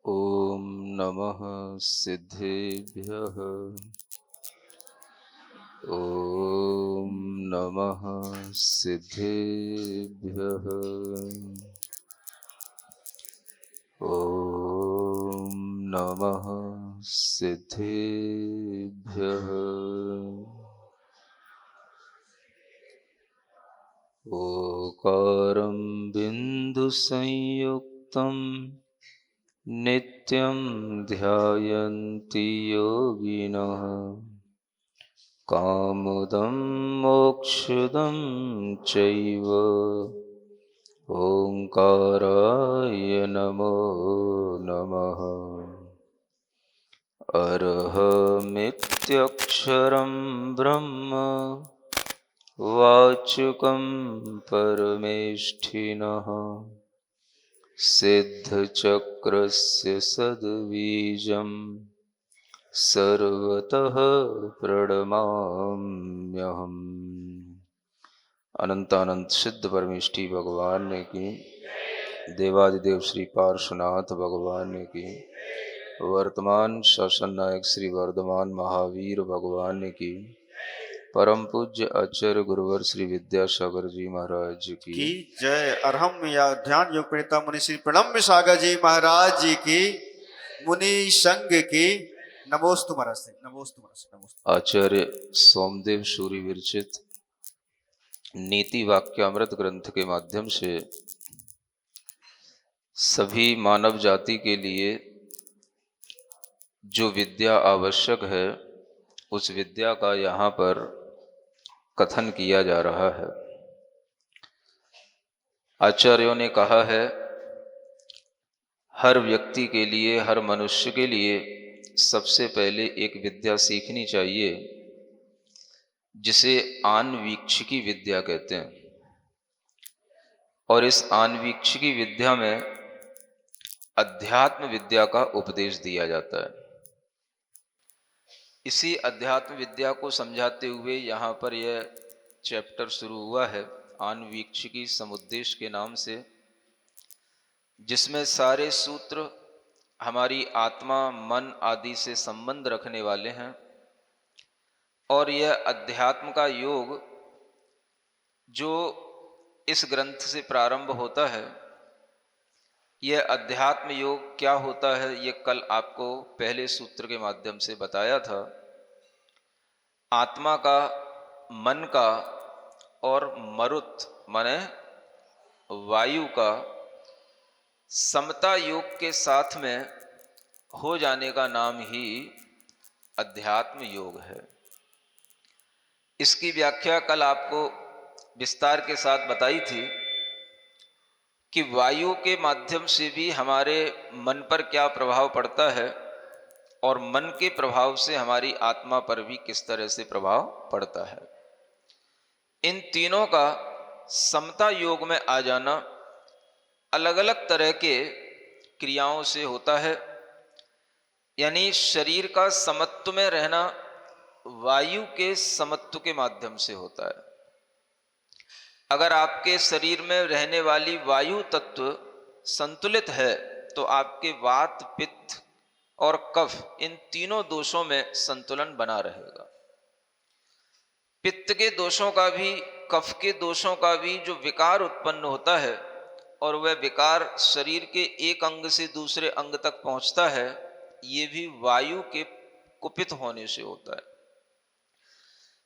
ॐ नमः सिद्धेभ्यः। ॐ नमः सिद्धेभ्यः। ॐ नमः सिद्धेभ्यः। ओकारं बिन्दुसंयुक्तं नित्यं ध्यायन्ति योगिनः। कामदं मोक्षदं चैव ओंकाराय नमो नमः। अरहमित्यक्षरं ब्रह्म वाचुकं परमेष्ठिनः। सिद्धचक्रस्य सद्बीजं सर्वतः प्रणमाम्यहम्। अनंतानंत सिद्ध परमेष्ठी भगवान ने की, देवादिदेव श्री पार्श्वनाथ भगवान ने की, वर्तमान शासन नायक श्री वर्धमान महावीर भगवान ने की, परम पूज्य आचार्य गुरुवर श्री विद्यासागर जी महाराज की जय। अरहम या ध्यान योग प्रणेता मुनि श्री प्रणम्य सागर जी महाराज जी की, मुनि संघ की नमोस्तु महाराज से, नमोस्तु महाराज से, नमोस्तु। आचार्य सोमदेव सूरी विरचित नीति वाक्यामृत ग्रंथ के माध्यम से सभी मानव जाति के लिए जो विद्या आवश्यक है उस विद्या का यहाँ पर कथन किया जा रहा है। आचार्यों ने कहा है हर व्यक्ति के लिए, हर मनुष्य के लिए सबसे पहले एक विद्या सीखनी चाहिए जिसे आन्वीक्षिकी विद्या कहते हैं। और इस आन्वीक्षिकी विद्या में अध्यात्म विद्या का उपदेश दिया जाता है। इसी अध्यात्म विद्या को समझाते हुए यहाँ पर यह चैप्टर शुरू हुआ है आन्वीक्षिकी समुद्देश के नाम से, जिसमें सारे सूत्र हमारी आत्मा मन आदि से संबंध रखने वाले हैं। और यह अध्यात्म का योग जो इस ग्रंथ से प्रारंभ होता है, यह अध्यात्म योग क्या होता है ये कल आपको पहले सूत्र के माध्यम से बताया था। आत्मा का, मन का और मरुत माने वायु का समता योग के साथ में हो जाने का नाम ही अध्यात्म योग है। इसकी व्याख्या कल आपको विस्तार के साथ बताई थी कि वायु के माध्यम से भी हमारे मन पर क्या प्रभाव पड़ता है और मन के प्रभाव से हमारी आत्मा पर भी किस तरह से प्रभाव पड़ता है। इन तीनों का समता योग में आ जाना अलग अलग तरह के क्रियाओं से होता है। यानी शरीर का समत्व में रहना वायु के समत्व के माध्यम से होता है। अगर आपके शरीर में रहने वाली वायु तत्व संतुलित है तो आपके वात, पित्त और कफ इन तीनों दोषों में संतुलन बना रहेगा। पित्त के दोषों का भी, कफ के दोषों का भी जो विकार उत्पन्न होता है और वह विकार शरीर के एक अंग से दूसरे अंग तक पहुंचता है, ये भी वायु के कुपित होने से होता है।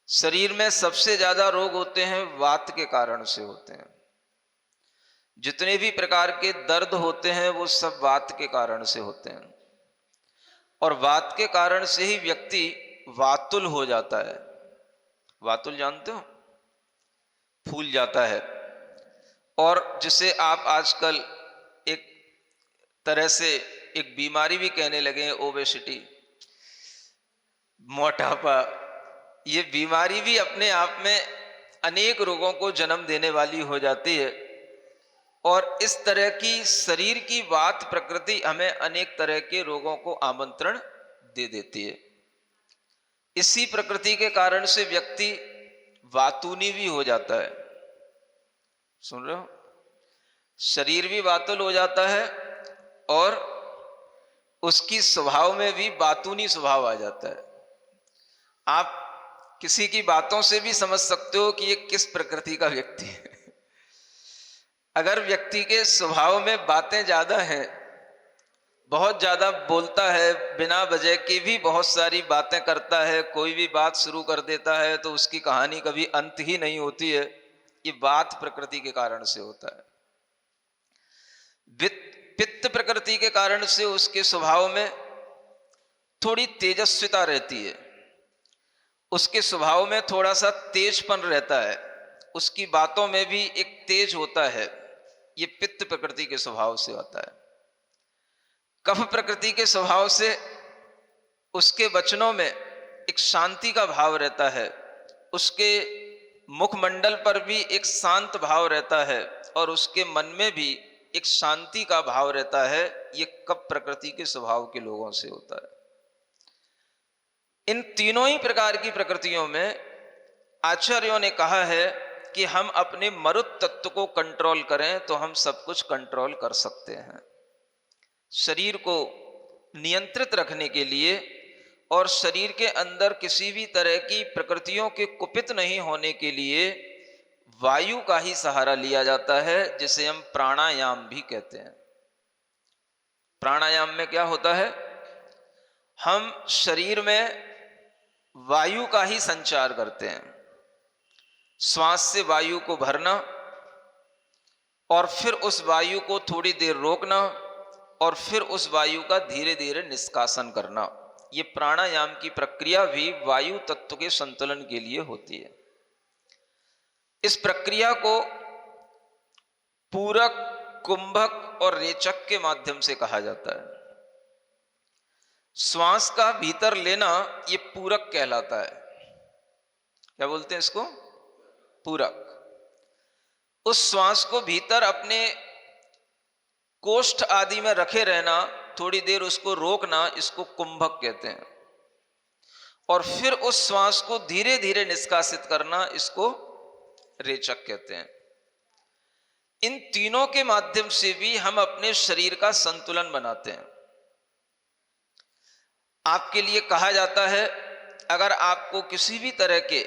शरीर में सबसे ज्यादा रोग होते हैं वात के कारण से होते हैं। जितने भी प्रकार के दर्द होते हैं वो सब वात के कारण से होते हैं। और वात के कारण से ही व्यक्ति वातुल हो जाता है। वातुल जानते हो? फूल जाता है। और जिसे आप आजकल एक तरह से एक बीमारी भी कहने लगे हैं, ओबेसिटी, मोटापा। ये बीमारी भी अपने आप में अनेक रोगों को जन्म देने वाली हो जाती है। और इस तरह की शरीर की वात प्रकृति हमें अनेक तरह के रोगों को आमंत्रण दे देती है। इसी प्रकृति के कारण से व्यक्ति वातुनी भी हो जाता है। सुन रहे हो? शरीर भी वातुल हो जाता है और उसकी स्वभाव में भी बातूनी स्वभाव आ जाता है। आप किसी की बातों से भी समझ सकते हो कि ये किस प्रकृति का व्यक्ति है। अगर व्यक्ति के स्वभाव में बातें ज्यादा हैं, बहुत ज्यादा बोलता है, बिना वजह की भी बहुत सारी बातें करता है, कोई भी बात शुरू कर देता है तो उसकी कहानी कभी अंत ही नहीं होती है, ये बात प्रकृति के कारण से होता है। पित्त प्रकृति के कारण से उसके स्वभाव में थोड़ी तेजस्विता रहती है, उसके स्वभाव में थोड़ा सा तेजपन रहता है, उसकी बातों में भी एक तेज होता है। ये पित्त प्रकृति के स्वभाव से होता है। कफ प्रकृति के स्वभाव से उसके वचनों में एक शांति का भाव रहता है, उसके मुखमंडल पर भी एक शांत भाव रहता है और उसके मन में भी एक शांति का भाव रहता है। ये कफ प्रकृति के स्वभाव के लोगों से होता है। इन तीनों ही प्रकार की प्रकृतियों में आचार्यों ने कहा है कि हम अपने मरुत तत्व को कंट्रोल करें तो हम सब कुछ कंट्रोल कर सकते हैं। शरीर को नियंत्रित रखने के लिए और शरीर के अंदर किसी भी तरह की प्रकृतियों के कुपित नहीं होने के लिए वायु का ही सहारा लिया जाता है, जिसे हम प्राणायाम भी कहते हैं। प्राणायाम में क्या होता है? हम शरीर में वायु का ही संचार करते हैं। श्वास से वायु को भरना और फिर उस वायु को थोड़ी देर रोकना और फिर उस वायु का धीरे धीरे निष्कासन करना। ये प्राणायाम की प्रक्रिया भी वायु तत्व के संतुलन के लिए होती है। इस प्रक्रिया को पूरक, कुंभक और रेचक के माध्यम से कहा जाता है। श्वास का भीतर लेना ये पूरक कहलाता है। क्या बोलते हैं इसको? पूरक। उस श्वास को भीतर अपने कोष्ठ आदि में रखे रहना, थोड़ी देर उसको रोकना, इसको कुंभक कहते हैं। और फिर उस श्वास को धीरे धीरे निष्कासित करना, इसको रेचक कहते हैं। इन तीनों के माध्यम से भी हम अपने शरीर का संतुलन बनाते हैं। आपके लिए कहा जाता है, अगर आपको किसी भी तरह के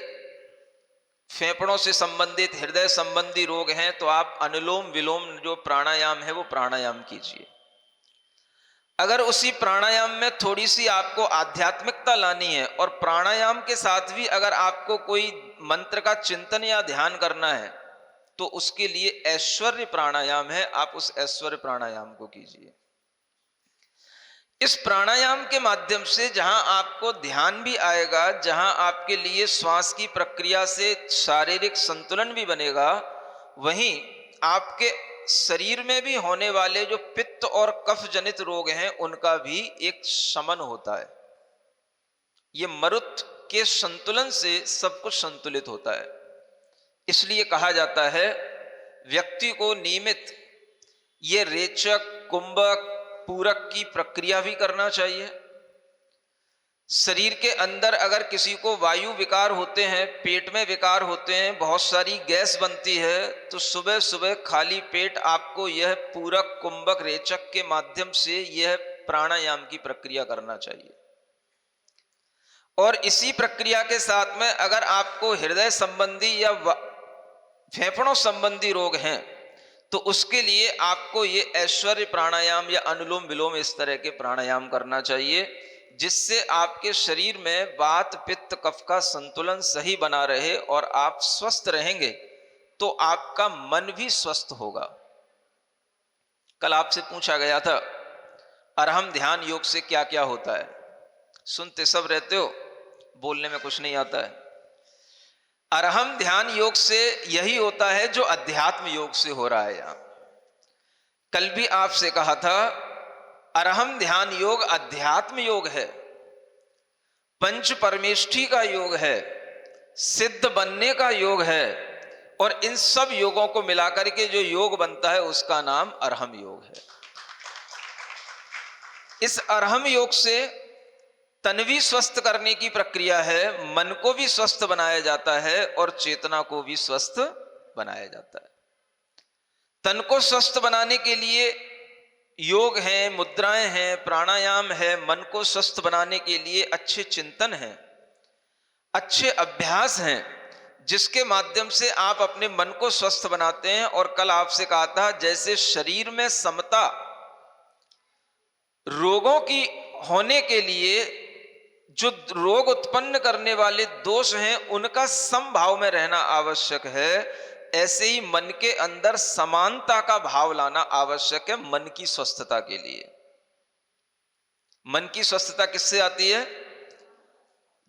फेफड़ों से संबंधित, हृदय संबंधी रोग हैं तो आप अनुलोम विलोम जो प्राणायाम है वो प्राणायाम कीजिए। अगर उसी प्राणायाम में थोड़ी सी आपको आध्यात्मिकता लानी है और प्राणायाम के साथ भी अगर आपको कोई मंत्र का चिंतन या ध्यान करना है तो उसके लिए ऐश्वर्य प्राणायाम है, आप उस ऐश्वर्य प्राणायाम को कीजिए। इस प्राणायाम के माध्यम से जहां आपको ध्यान भी आएगा, जहां आपके लिए श्वास की प्रक्रिया से शारीरिक संतुलन भी बनेगा, वहीं आपके शरीर में भी होने वाले जो पित्त और कफ जनित रोग हैं उनका भी एक शमन होता है। ये मरुत के संतुलन से सब कुछ संतुलित होता है। इसलिए कहा जाता है व्यक्ति को नियमित ये रेचक, कुंभक, पूरक की प्रक्रिया भी करना चाहिए। शरीर के अंदर अगर किसी को वायु विकार होते हैं, पेट में विकार होते हैं, बहुत सारी गैस बनती है, तो सुबह सुबह खाली पेट आपको यह पूरक, कुंभक, रेचक के माध्यम से यह प्राणायाम की प्रक्रिया करना चाहिए। और इसी प्रक्रिया के साथ में अगर आपको हृदय संबंधी या फेफड़ों संबंधी रोग हैं तो उसके लिए आपको ये ऐश्वर्य प्राणायाम या अनुलोम विलोम इस तरह के प्राणायाम करना चाहिए, जिससे आपके शरीर में वात, पित्त, कफ का संतुलन सही बना रहे और आप स्वस्थ रहेंगे तो आपका मन भी स्वस्थ होगा। कल आपसे पूछा गया था अरहम ध्यान योग से क्या क्या होता है। सुनते सब रहते हो, बोलने में कुछ नहीं आता है। अरहम ध्यान योग से यही होता है जो अध्यात्म योग से हो रहा है। यहां कल भी आपसे कहा था अरहम ध्यान योग अध्यात्म योग है, पंच परमेष्ठी का योग है, सिद्ध बनने का योग है, और इन सब योगों को मिलाकर के जो योग बनता है उसका नाम अरहम योग है। इस अरहम योग से तन भी स्वस्थ करने की प्रक्रिया है, मन को भी स्वस्थ बनाया जाता है और चेतना को भी स्वस्थ बनाया जाता है। तन को स्वस्थ बनाने के लिए योग है, मुद्राएं हैं, प्राणायाम है, मन को स्वस्थ बनाने के लिए अच्छे चिंतन हैं, अच्छे अभ्यास हैं, जिसके माध्यम से आप अपने मन को स्वस्थ बनाते हैं। और कल आपसे कहा था, जैसे शरीर में समता रोगों की होने के लिए जो रोग उत्पन्न करने वाले दोष हैं उनका समभाव में रहना आवश्यक है, ऐसे ही मन के अंदर समानता का भाव लाना आवश्यक है मन की स्वस्थता के लिए। मन की स्वस्थता किससे आती है?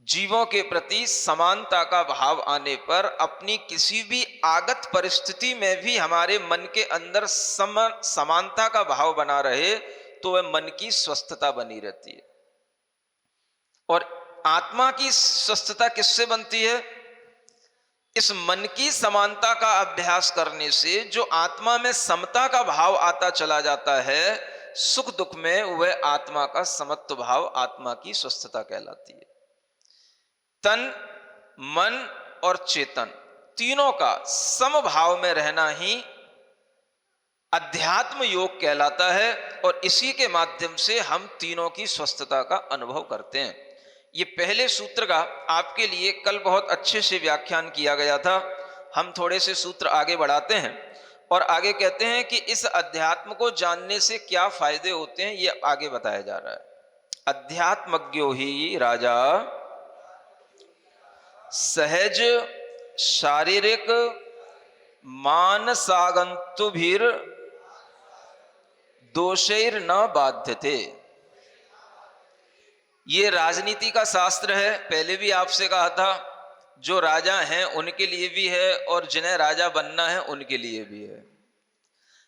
जीवों के प्रति समानता का भाव आने पर अपनी किसी भी आगत परिस्थिति में भी हमारे मन के अंदर समानता का भाव बना रहे तो वह मन की स्वस्थता बनी रहती है। और आत्मा की स्वस्थता किससे बनती है? इस मन की समानता का अभ्यास करने से जो आत्मा में समता का भाव आता चला जाता है, सुख दुख में वह आत्मा का समत्व भाव आत्मा की स्वस्थता कहलाती है। तन, मन और चेतन तीनों का समभाव में रहना ही अध्यात्म योग कहलाता है। और इसी के माध्यम से हम तीनों की स्वस्थता का अनुभव करते हैं। ये पहले सूत्र का आपके लिए कल बहुत अच्छे से व्याख्यान किया गया था। हम थोड़े से सूत्र आगे बढ़ाते हैं और आगे कहते हैं कि इस अध्यात्म को जानने से क्या फायदे होते हैं, ये आगे बताया जा रहा है। अध्यात्मज्ञो ही राजा सहज शारीरिक मानसागंतुभिर दोषैर न बाध्यते। ये राजनीति का शास्त्र है, पहले भी आपसे कहा था। जो राजा हैं उनके लिए भी है और जिन्हें राजा बनना है उनके लिए भी है।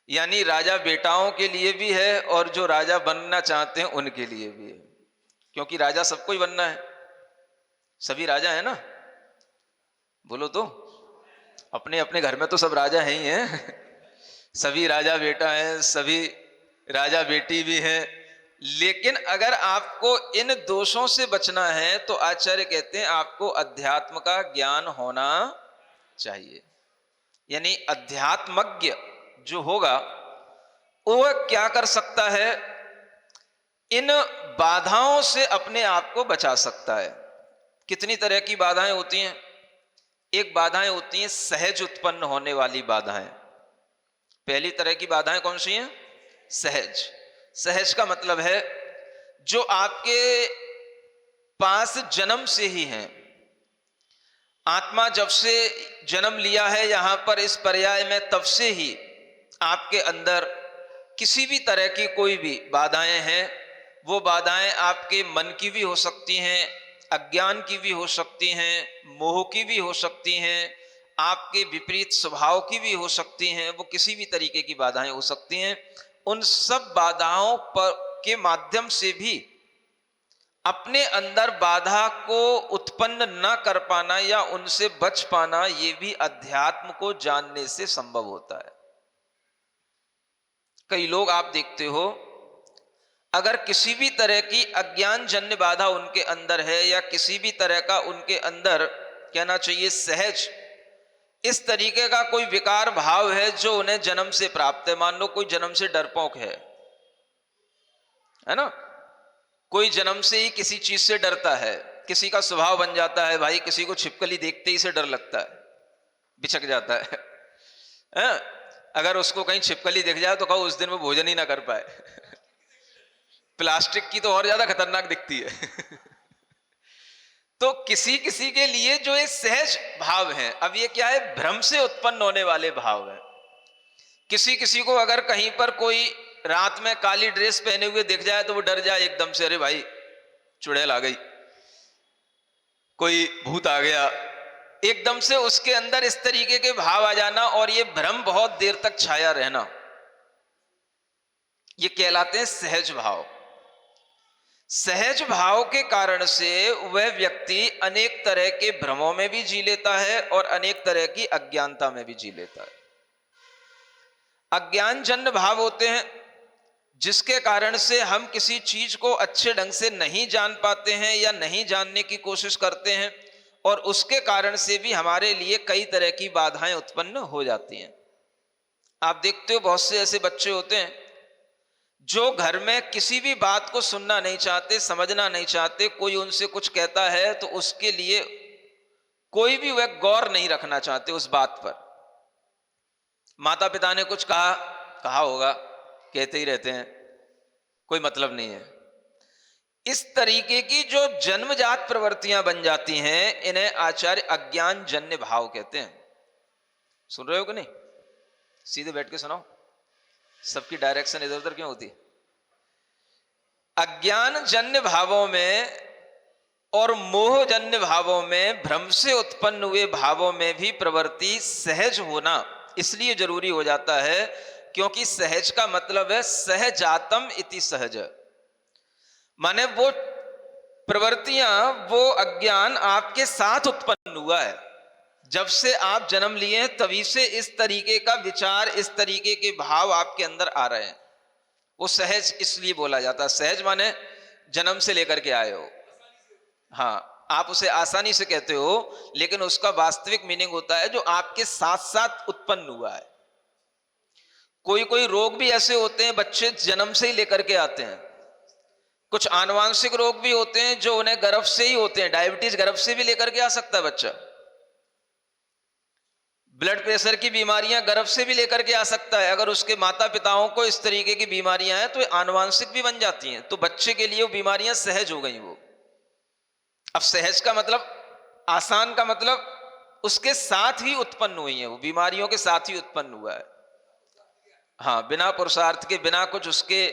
यानी राजा बेटाओं के लिए भी है और जो राजा बनना चाहते हैं उनके लिए भी है। क्योंकि राजा सबको ही बनना है, सभी राजा है ना, बोलो तो। अपने अपने घर में तो सब राजा हैं ही हैं सभी राजा बेटा हैं, सभी राजा बेटी भी हैं। लेकिन अगर आपको इन दोषों से बचना है तो आचार्य कहते हैं आपको अध्यात्म का ज्ञान होना चाहिए। यानी अध्यात्मज्ञ जो होगा वह क्या कर सकता है? इन बाधाओं से अपने आप को बचा सकता है। कितनी तरह की बाधाएं होती हैं? एक बाधाएं होती हैं सहज उत्पन्न होने वाली बाधाएं। पहली तरह की बाधाएं कौन सी हैं? सहज। सहज का मतलब है जो आपके पास जन्म से ही हैं। आत्मा जब से जन्म लिया है यहां पर इस पर्याय में, तब से ही आपके अंदर किसी भी तरह की कोई भी बाधाएं हैं। वो बाधाएं आपके मन की भी हो सकती हैं, अज्ञान की भी हो सकती हैं, मोह की भी हो सकती हैं, आपके विपरीत स्वभाव की भी हो सकती हैं। वो किसी भी तरीके की बाधाएं हो सकती हैं। उन सब बाधाओं पर के माध्यम से भी अपने अंदर बाधा को उत्पन्न न कर पाना या उनसे बच पाना, ये भी अध्यात्म को जानने से संभव होता है। कई लोग आप देखते हो, अगर किसी भी तरह की अज्ञान जन्य बाधा उनके अंदर है या किसी भी तरह का उनके अंदर कहना चाहिए सहज इस तरीके का कोई विकार भाव है जो उन्हें जन्म से प्राप्त है। मान लो कोई जन्म से डरपोक है ना, कोई जन्म से ही किसी चीज से डरता है। किसी का स्वभाव बन जाता है, भाई किसी को छिपकली देखते ही से डर लगता है, बिचक जाता है। अगर उसको कहीं छिपकली दिख जाए तो कहो उस दिन वो भोजन ही ना कर पाए प्लास्टिक की तो और ज्यादा खतरनाक दिखती है तो किसी किसी के लिए जो ये सहज भाव है, अब ये क्या है? भ्रम से उत्पन्न होने वाले भाव है। किसी किसी को अगर कहीं पर कोई रात में काली ड्रेस पहने हुए दिख जाए तो वो डर जाए एकदम से, अरे भाई चुड़ैल आ गई, कोई भूत आ गया। एकदम से उसके अंदर इस तरीके के भाव आ जाना और ये भ्रम बहुत देर तक छाया रहना, ये कहलाते हैं सहज भाव। सहज भाव के कारण से वह व्यक्ति अनेक तरह के भ्रमों में भी जी लेता है और अनेक तरह की अज्ञानता में भी जी लेता है। अज्ञान जन्य भाव होते हैं जिसके कारण से हम किसी चीज को अच्छे ढंग से नहीं जान पाते हैं या नहीं जानने की कोशिश करते हैं और उसके कारण से भी हमारे लिए कई तरह की बाधाएं उत्पन्न हो जाती हैं। आप देखते हो बहुत से ऐसे बच्चे होते हैं जो घर में किसी भी बात को सुनना नहीं चाहते, समझना नहीं चाहते, कोई उनसे कुछ कहता है तो उसके लिए कोई भी वह गौर नहीं रखना चाहते उस बात पर। माता पिता ने कुछ कहा, कहा होगा, कहते ही रहते हैं, कोई मतलब नहीं है। इस तरीके की जो जन्मजात प्रवृत्तियां बन जाती हैं, इन्हें आचार्य अज्ञान जन्य भाव कहते हैं। सुन रहे हो कि नहीं? सीधे बैठ के सुनाओ, सबकी डायरेक्शन इधर उधर क्यों होती है? अज्ञान जन्य भावों में और मोह जन्य भावों में, भ्रम से उत्पन्न हुए भावों में भी प्रवृत्ति सहज होना इसलिए जरूरी हो जाता है क्योंकि सहज का मतलब है सहजातम इति सहज, माने वो प्रवृत्तियां, वो अज्ञान आपके साथ उत्पन्न हुआ है। जब से आप जन्म लिए हैं तभी से इस तरीके का विचार, इस तरीके के भाव आपके अंदर आ रहे हैं। वो सहज इसलिए बोला जाता है। सहज माने जन्म से लेकर के आए हो। हाँ, आप उसे आसानी से कहते हो, लेकिन उसका वास्तविक मीनिंग होता है जो आपके साथ साथ उत्पन्न हुआ है। कोई कोई रोग भी ऐसे होते हैं बच्चे जन्म से ही लेकर के आते हैं। कुछ आनुवांशिक रोग भी होते हैं जो उन्हें गर्भ से ही होते हैं। डायबिटीज गर्भ से भी लेकर के आ सकता है बच्चा। ब्लड प्रेशर की बीमारियां गर्भ से भी लेकर के आ सकता है। अगर उसके माता पिताओं को इस तरीके की बीमारियां हैं तो आनुवांशिक भी बन जाती हैं। तो बच्चे के लिए वो बीमारियां सहज हो गई। वो अब सहज का मतलब, आसान का मतलब उसके साथ ही उत्पन्न हुई है, वो बीमारियों के साथ ही उत्पन्न हुआ है। हाँ, बिना पुरुषार्थ के, बिना कुछ उसके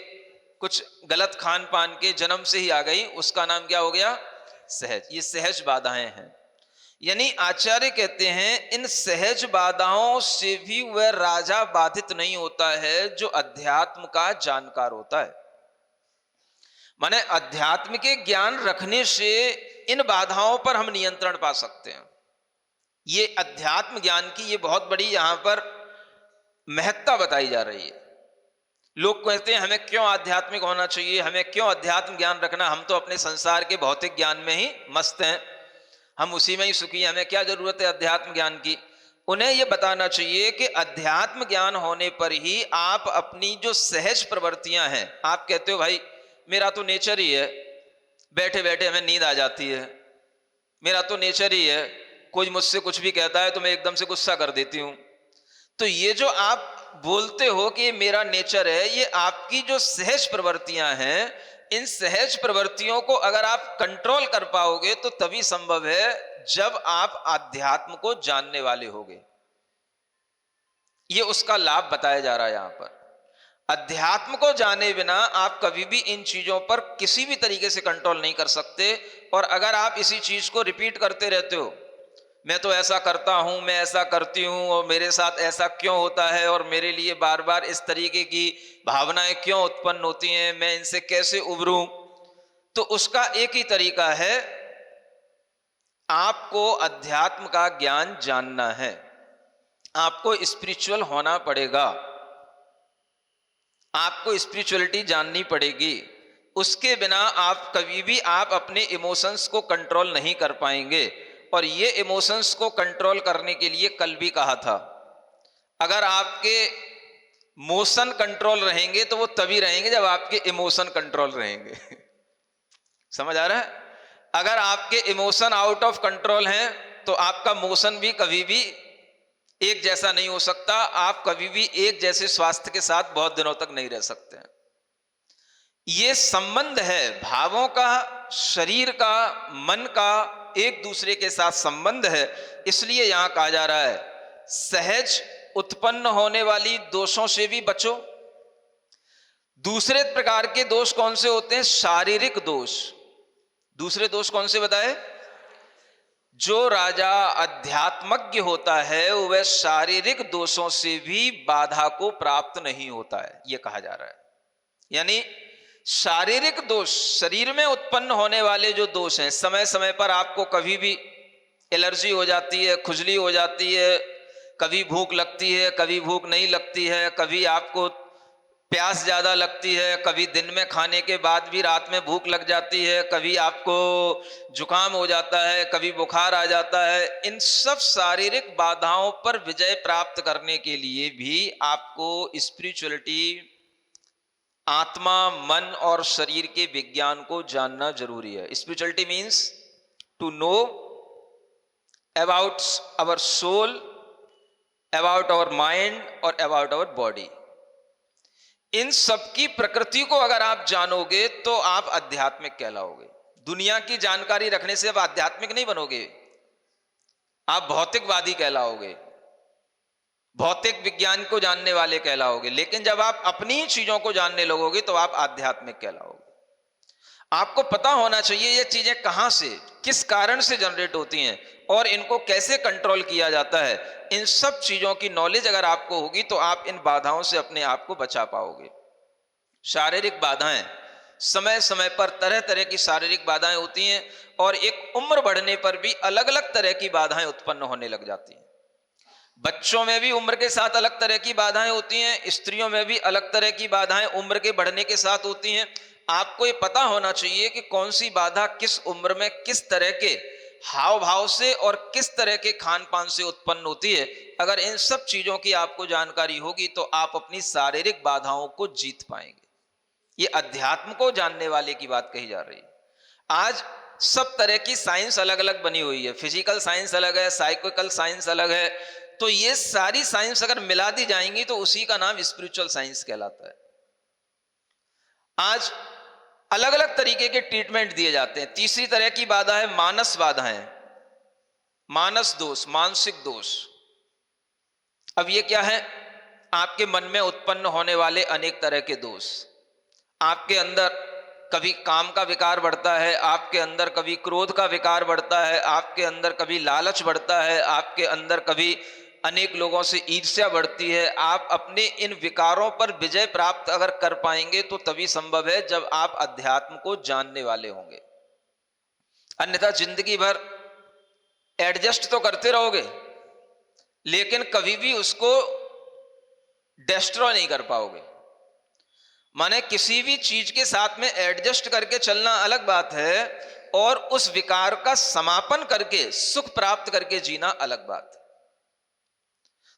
कुछ गलत खान पान के जन्म से ही आ गई, उसका नाम क्या हो गया? सहज। ये सहज बाधाएं हैं। यानी आचार्य कहते हैं इन सहज बाधाओं से भी वह राजा बाधित नहीं होता है जो अध्यात्म का जानकार होता है। माने अध्यात्म के ज्ञान रखने से इन बाधाओं पर हम नियंत्रण पा सकते हैं। ये अध्यात्म ज्ञान की ये बहुत बड़ी यहां पर महत्ता बताई जा रही है। लोग कहते हैं हमें क्यों आध्यात्मिक होना चाहिए, हमें क्यों अध्यात्म ज्ञान रखना, हम तो अपने संसार के भौतिक ज्ञान में ही मस्त हैं, हम उसी में ही सुखी हैं, हमें क्या जरूरत है अध्यात्म ज्ञान की। उन्हें यह बताना चाहिए कि अध्यात्म ज्ञान होने पर ही आप अपनी जो सहज प्रवृत्तियां हैं, आप कहते हो भाई मेरा तो नेचर ही है, बैठे बैठे हमें नींद आ जाती है, मेरा तो नेचर ही है, कोई मुझसे कुछ भी कहता है तो मैं एकदम से गुस्सा कर देती हूं। तो ये जो आप बोलते हो कि मेरा नेचर है, ये आपकी जो सहज प्रवृत्तियां हैं, इन सहज प्रवृत्तियों को अगर आप कंट्रोल कर पाओगे तो तभी संभव है जब आप आध्यात्म को जानने वाले होगे। ये उसका लाभ बताया जा रहा है यहां पर। अध्यात्म को जाने बिना आप कभी भी इन चीजों पर किसी भी तरीके से कंट्रोल नहीं कर सकते। और अगर आप इसी चीज को रिपीट करते रहते हो, मैं तो ऐसा करता हूं, मैं ऐसा करती हूं, और मेरे साथ ऐसा क्यों होता है, और मेरे लिए बार बार इस तरीके की भावनाएं क्यों उत्पन्न होती हैं, मैं इनसे कैसे उबरूं, तो उसका एक ही तरीका है, आपको अध्यात्म का ज्ञान जानना है, आपको स्पिरिचुअल होना पड़ेगा, आपको स्पिरिचुअलिटी जाननी पड़ेगी। उसके बिना आप कभी भी आप अपने इमोशंस को कंट्रोल नहीं कर पाएंगे। और ये इमोशंस को कंट्रोल करने के लिए कल भी कहा था, अगर आपके मोशन कंट्रोल रहेंगे तो वो तभी रहेंगे जब आपके इमोशन कंट्रोल रहेंगे। समझ आ रहा है? अगर आपके इमोशन आउट ऑफ कंट्रोल हैं तो आपका मोशन भी कभी भी एक जैसा नहीं हो सकता, आप कभी भी एक जैसे स्वास्थ्य के साथ बहुत दिनों तक नहीं रह सकते हैं। ये संबंध है भावों का, शरीर का, मन का, एक दूसरे के साथ संबंध है। इसलिए यहां कहा जा रहा है सहज उत्पन्न होने वाली दोषों से भी बचो। दूसरे प्रकार के दोष कौन से होते हैं? शारीरिक दोष। दूसरे दोष कौन से बताए? जो राजा अध्यात्मज्ञ होता है वह शारीरिक दोषों से भी बाधा को प्राप्त नहीं होता है, यह कहा जा रहा है। यानी शारीरिक दोष, शरीर में उत्पन्न होने वाले जो दोष हैं, समय समय पर आपको कभी भी एलर्जी हो जाती है, खुजली हो जाती है, कभी भूख लगती है, कभी भूख नहीं लगती है, कभी आपको प्यास ज्यादा लगती है, कभी दिन में खाने के बाद भी रात में भूख लग जाती है, कभी आपको जुकाम हो जाता है, कभी बुखार आ जाता है। इन सब शारीरिक बाधाओं पर विजय प्राप्त करने के लिए भी आपको स्पिरिचुअलिटी आत्मा, मन और शरीर के विज्ञान को जानना जरूरी है। Spirituality means to know about our soul, about our mind और अबाउट आवर बॉडी। इन सबकी प्रकृति को अगर आप जानोगे तो आप आध्यात्मिक कहलाओगे। दुनिया की जानकारी रखने से अब आध्यात्मिक नहीं बनोगे, आप भौतिकवादी कहलाओगे, भौतिक विज्ञान को जानने वाले कहलाओगे। लेकिन जब आप अपनी चीजों को जानने लगोगे तो आप आध्यात्मिक कहलाओगे। आपको पता होना चाहिए ये चीजें कहां से, किस कारण से जनरेट होती हैं और इनको कैसे कंट्रोल किया जाता है। इन सब चीजों की नॉलेज अगर आपको होगी तो आप इन बाधाओं से अपने आप को बचा पाओगे। शारीरिक बाधाएं, समय समय पर तरह तरह की शारीरिक बाधाएं होती हैं और एक उम्र बढ़ने पर भी अलग अलग तरह की बाधाएं उत्पन्न होने लग जाती हैं। बच्चों में भी उम्र के साथ अलग तरह की बाधाएं होती हैं, स्त्रियों में भी अलग तरह की बाधाएं उम्र के बढ़ने के साथ होती हैं। आपको ये पता होना चाहिए कि कौन सी बाधा किस उम्र में किस तरह के हाव भाव से और किस तरह के खान पान से उत्पन्न होती है। अगर इन सब चीजों की आपको जानकारी होगी तो आप अपनी शारीरिक बाधाओं को जीत पाएंगे। ये अध्यात्म को जानने वाले की बात कही जा रही है। आज सब तरह की साइंस अलग अलग बनी हुई है, फिजिकल साइंस अलग है, साइकोलॉजिकल साइंस अलग है। तो ये सारी साइंस अगर मिला दी जाएंगी तो उसी का नाम स्पिरिचुअल साइंस कहलाता है। आज अलग अलग तरीके के ट्रीटमेंट दिए जाते हैं। तीसरी तरह की बाधा है मानस बाधाएं, मानस दोष, मानसिक दोष। अब ये क्या है? आपके मन में उत्पन्न होने वाले अनेक तरह के दोष। आपके अंदर कभी काम का विकार बढ़ता है, आपके अंदर कभी क्रोध का विकार बढ़ता है, आपके अंदर कभी लालच बढ़ता है, आपके अंदर कभी अनेक लोगों से ईर्ष्या बढ़ती है। आप अपने इन विकारों पर विजय प्राप्त अगर कर पाएंगे तो तभी संभव है जब आप अध्यात्म को जानने वाले होंगे। अन्यथा जिंदगी भर एडजस्ट तो करते रहोगे लेकिन कभी भी उसको डिस्ट्रॉय नहीं कर पाओगे। माने किसी भी चीज के साथ में एडजस्ट करके चलना अलग बात है और उस विकार का समापन करके सुख प्राप्त करके जीना अलग बात है।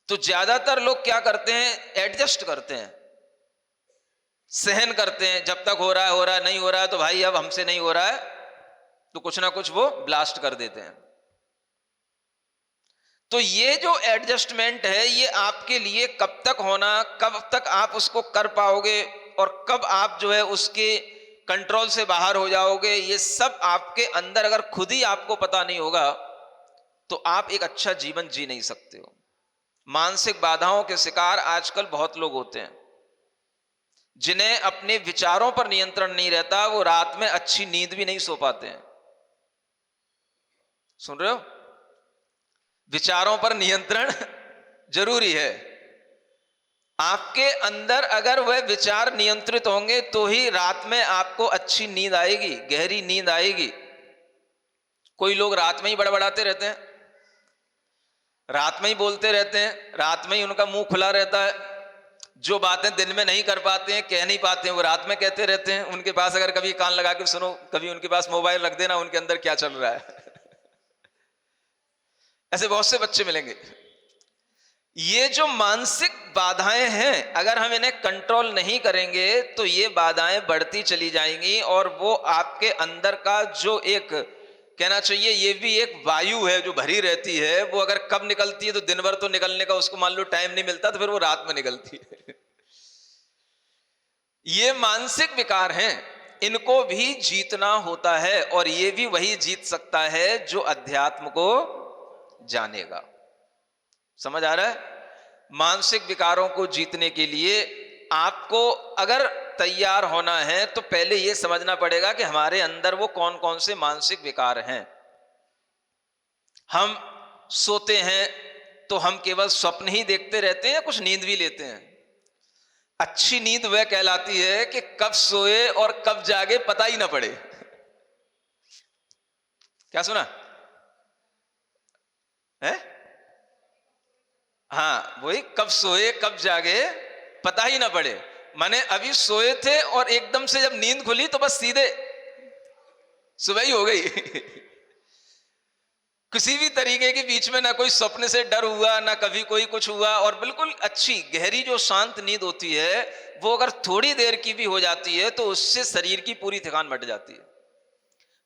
तो ज्यादातर लोग क्या करते हैं? एडजस्ट करते हैं, सहन करते हैं। जब तक हो रहा है, नहीं हो रहा है तो भाई अब हमसे नहीं हो रहा है तो कुछ ना कुछ वो ब्लास्ट कर देते हैं। तो ये जो एडजस्टमेंट है ये आपके लिए कब तक होना, कब तक आप उसको कर पाओगे और कब आप जो है उसके कंट्रोल से बाहर हो जाओगे, ये सब आपके अंदर अगर खुद ही आपको पता नहीं होगा तो आप एक अच्छा जीवन जी नहीं सकते हो। मानसिक बाधाओं के शिकार आजकल बहुत लोग होते हैं जिन्हें अपने विचारों पर नियंत्रण नहीं रहता। वो रात में अच्छी नींद भी नहीं सो पाते हैं। सुन रहे हो? विचारों पर नियंत्रण जरूरी है। आपके अंदर अगर वह विचार नियंत्रित होंगे तो ही रात में आपको अच्छी नींद आएगी, गहरी नींद आएगी। कोई लोग रात में ही बड़बड़ाते रहते हैं, रात में ही बोलते रहते हैं, रात में ही उनका मुंह खुला रहता है। जो बातें दिन में नहीं कर पाते हैं, कह नहीं पाते हैं, वो रात में कहते रहते हैं। उनके पास अगर कभी कान लगा के सुनो, कभी उनके पास मोबाइल रख देना, उनके अंदर क्या चल रहा है। ऐसे बहुत से बच्चे मिलेंगे। ये जो मानसिक बाधाएं हैं, अगर हम इन्हें कंट्रोल नहीं करेंगे तो ये बाधाएं बढ़ती चली जाएंगी और वो आपके अंदर का जो एक कहना चाहिए ये भी एक वायु है जो भरी रहती है, वो अगर कब निकलती है तो दिन भर तो निकलने का उसको मान लो टाइम नहीं मिलता, तो फिर वो रात में निकलती है। ये मानसिक विकार हैं, इनको भी जीतना होता है और ये भी वही जीत सकता है जो अध्यात्म को जानेगा। समझ आ रहा है? मानसिक विकारों को जीतने के लिए आपको अगर तैयार होना है तो पहले यह समझना पड़ेगा कि हमारे अंदर वो कौन कौन से मानसिक विकार हैं। हम सोते हैं तो हम केवल स्वप्न ही देखते रहते हैं या कुछ नींद भी लेते हैं? अच्छी नींद वह कहलाती है कि कब सोए और कब जागे पता ही ना पड़े। क्या सुना है? हाँ, वही कब सोए कब जागे पता ही ना पड़े। माने अभी सोए थे और एकदम से जब नींद खुली तो बस सीधे सुबह ही हो गई। किसी भी तरीके के बीच में ना कोई स्वप्न से डर हुआ, ना कभी कोई कुछ हुआ, और बिल्कुल अच्छी गहरी जो शांत नींद होती है वो अगर थोड़ी देर की भी हो जाती है तो उससे शरीर की पूरी थकान मिट जाती है।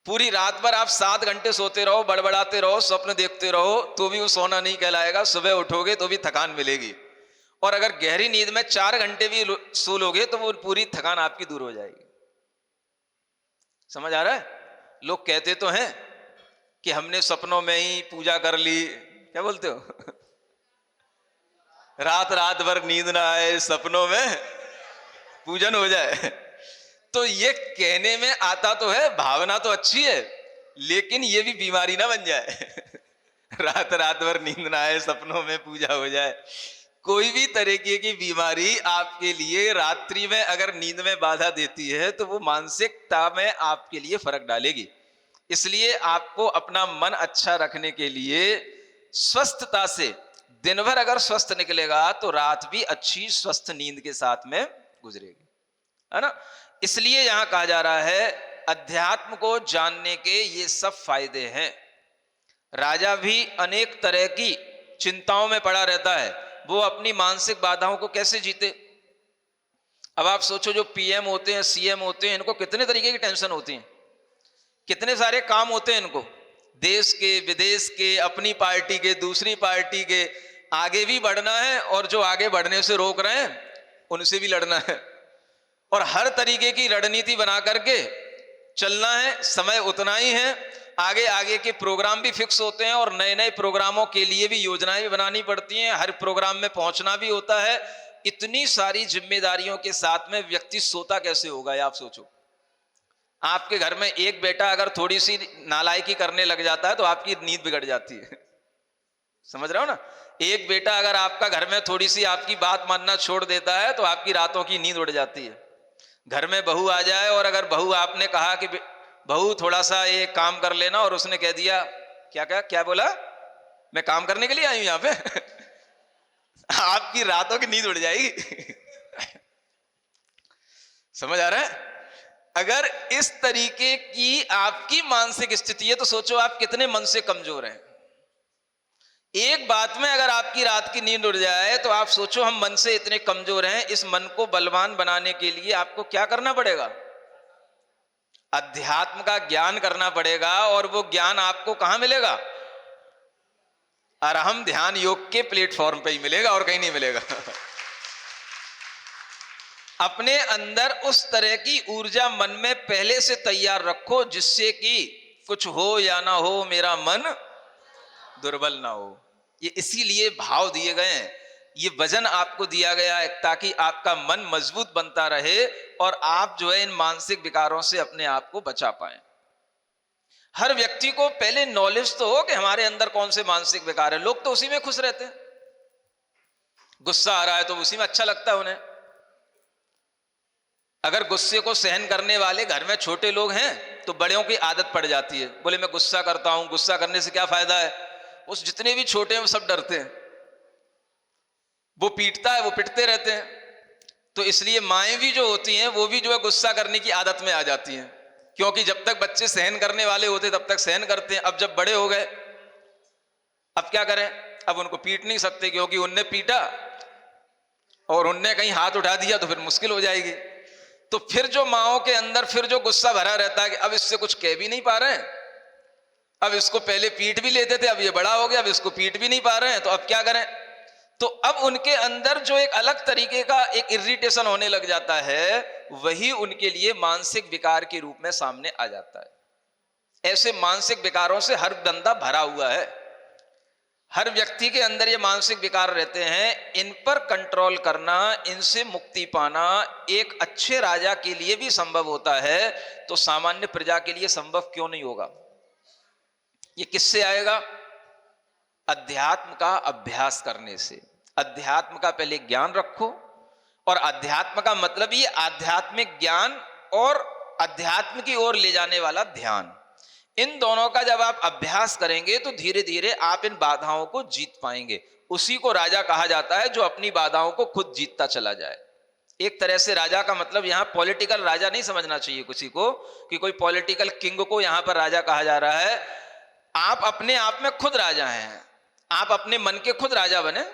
पूरी रात भर आप 7 घंटे सोते रहो, बड़बड़ाते रहो, स्वप्न देखते रहो, तो भी वो सोना नहीं कहलाएगा। सुबह उठोगे तो भी थकान मिलेगी। और अगर गहरी नींद में 4 घंटे भी सो लोगे तो वो पूरी थकान आपकी दूर हो जाएगी। समझ आ रहा है? लोग कहते तो हैं कि हमने सपनों में ही पूजा कर ली, क्या बोलते हो रात रात भर नींद ना आए, सपनों में पूजन हो जाए। तो ये कहने में आता तो है, भावना तो अच्छी है, लेकिन ये भी बीमारी ना बन जाए। रात रात भर नींद ना आए, सपनों में पूजा हो जाए। कोई भी तरीके की बीमारी आपके लिए रात्रि में अगर नींद में बाधा देती है तो वो मानसिकता में आपके लिए फर्क डालेगी। इसलिए आपको अपना मन अच्छा रखने के लिए स्वस्थता से, दिन भर अगर स्वस्थ निकलेगा तो रात भी अच्छी स्वस्थ नींद के साथ में गुजरेगी, है ना। इसलिए यहां कहा जा रहा है अध्यात्म को जानने के ये सब फायदे हैं। राजा भी अनेक तरह की चिंताओं में पड़ा रहता है, वो अपनी मानसिक बाधाओं को कैसे जीते। अब आप सोचो, जो पीएम होते हैं, सीएम होते हैं, इनको कितने तरीके की टेंशन होती है, कितने सारे काम होते हैं इनको, देश के, विदेश के, अपनी पार्टी के, दूसरी पार्टी के। आगे भी बढ़ना है और जो आगे बढ़ने से रोक रहे हैं उनसे भी लड़ना है, और हर तरीके की रणनीति बना करके चलना है। समय उतना ही है, आगे आगे के प्रोग्राम भी फिक्स होते हैं और नए नए प्रोग्रामों के लिए भी योजनाएं भी बनानी पड़ती हैं। हर प्रोग्राम में पहुंचना भी होता है। इतनी सारी जिम्मेदारियों के साथ में व्यक्ति सोता कैसे होगा, ये आप सोचो। आपके घर में एक बेटा अगर थोड़ी सी नालायकी करने लग जाता है तो आपकी नींद बिगड़ जाती है। समझ रहे हो ना? एक बेटा अगर आपका घर में थोड़ी सी आपकी बात मानना छोड़ देता है तो आपकी रातों की नींद उड़ जाती है। घर में बहू आ जाए और अगर बहू, आपने कहा कि बहू थोड़ा सा ये काम कर लेना, और उसने कह दिया, क्या बोला, मैं काम करने के लिए आई हूं यहां पे। आपकी रातों की नींद उड़ जाएगी। समझ आ रहा है? अगर इस तरीके की आपकी मानसिक स्थिति है तो सोचो आप कितने मन से कमजोर हैं। एक बात में अगर आपकी रात की नींद उड़ जाए तो आप सोचो हम मन से इतने कमजोर हैं। इस मन को बलवान बनाने के लिए आपको क्या करना पड़ेगा? अध्यात्म का ज्ञान करना पड़ेगा। और वो ज्ञान आपको कहां मिलेगा? अरहम ध्यान योग के प्लेटफॉर्म पे ही मिलेगा, और कहीं नहीं मिलेगा। अपने अंदर उस तरह की ऊर्जा मन में पहले से तैयार रखो जिससे कि कुछ हो या ना हो मेरा मन दुर्बल ना हो। ये इसीलिए भाव दिए गए हैं, ये वजन आपको दिया गया है ताकि आपका मन मजबूत बनता रहे और आप जो है इन मानसिक विकारों से अपने आप को बचा पाए। हर व्यक्ति को पहले नॉलेज तो हो कि हमारे अंदर कौन से मानसिक विकार है। लोग तो उसी में खुश रहते हैं। गुस्सा आ रहा है तो उसी में अच्छा लगता है उन्हें। अगर गुस्से को सहन करने वाले घर में छोटे लोग हैं तो बड़ों की आदत पड़ जाती है, बोले मैं गुस्सा करता हूं, गुस्सा करने से क्या फायदा है। उस जितने भी छोटे हैं वो सब डरते हैं, वो पीटता है, वो पिटते रहते हैं। तो इसलिए माएं भी जो होती हैं वो भी जो है गुस्सा करने की आदत में आ जाती हैं, क्योंकि जब तक बच्चे सहन करने वाले होते तब तक सहन करते हैं। अब जब बड़े हो गए, अब क्या करें, अब उनको पीट नहीं सकते क्योंकि उनने पीटा और उनने कहीं हाथ उठा दिया तो फिर मुश्किल हो जाएगी। तो फिर जो माओं के अंदर फिर जो गुस्सा भरा रहता है कि अब इससे कुछ कह भी नहीं पा रहे हैं, अब इसको पहले पीट भी लेते थे, अब ये बड़ा हो गया, अब इसको पीट भी नहीं पा रहे हैं, तो अब क्या करें। तो अब उनके अंदर जो एक अलग तरीके का एक इरिटेशन होने लग जाता है, वही उनके लिए मानसिक विकार के रूप में सामने आ जाता है। ऐसे मानसिक विकारों से हर बंदा भरा हुआ है, हर व्यक्ति के अंदर ये मानसिक विकार रहते हैं। इन पर कंट्रोल करना, इनसे मुक्ति पाना एक अच्छे राजा के लिए भी संभव होता है, तो सामान्य प्रजा के लिए संभव क्यों नहीं होगा। ये किससे आएगा? अध्यात्म का अभ्यास करने से। अध्यात्म का पहले ज्ञान रखो, और अध्यात्म का मतलब ये आध्यात्मिक ज्ञान और अध्यात्म की ओर ले जाने वाला ध्यान। इन दोनों का जब आप अभ्यास करेंगे तो धीरे धीरे आप इन बाधाओं को जीत पाएंगे। उसी को राजा कहा जाता है जो अपनी बाधाओं को खुद जीतता चला जाए। एक तरह से राजा का मतलब यहां पॉलिटिकल राजा नहीं समझना चाहिए किसी को कि कोई पॉलिटिकल किंग को यहां पर राजा कहा जा रहा है। आप अपने आप में खुद राजा हैं, आप अपने मन के खुद राजा बने,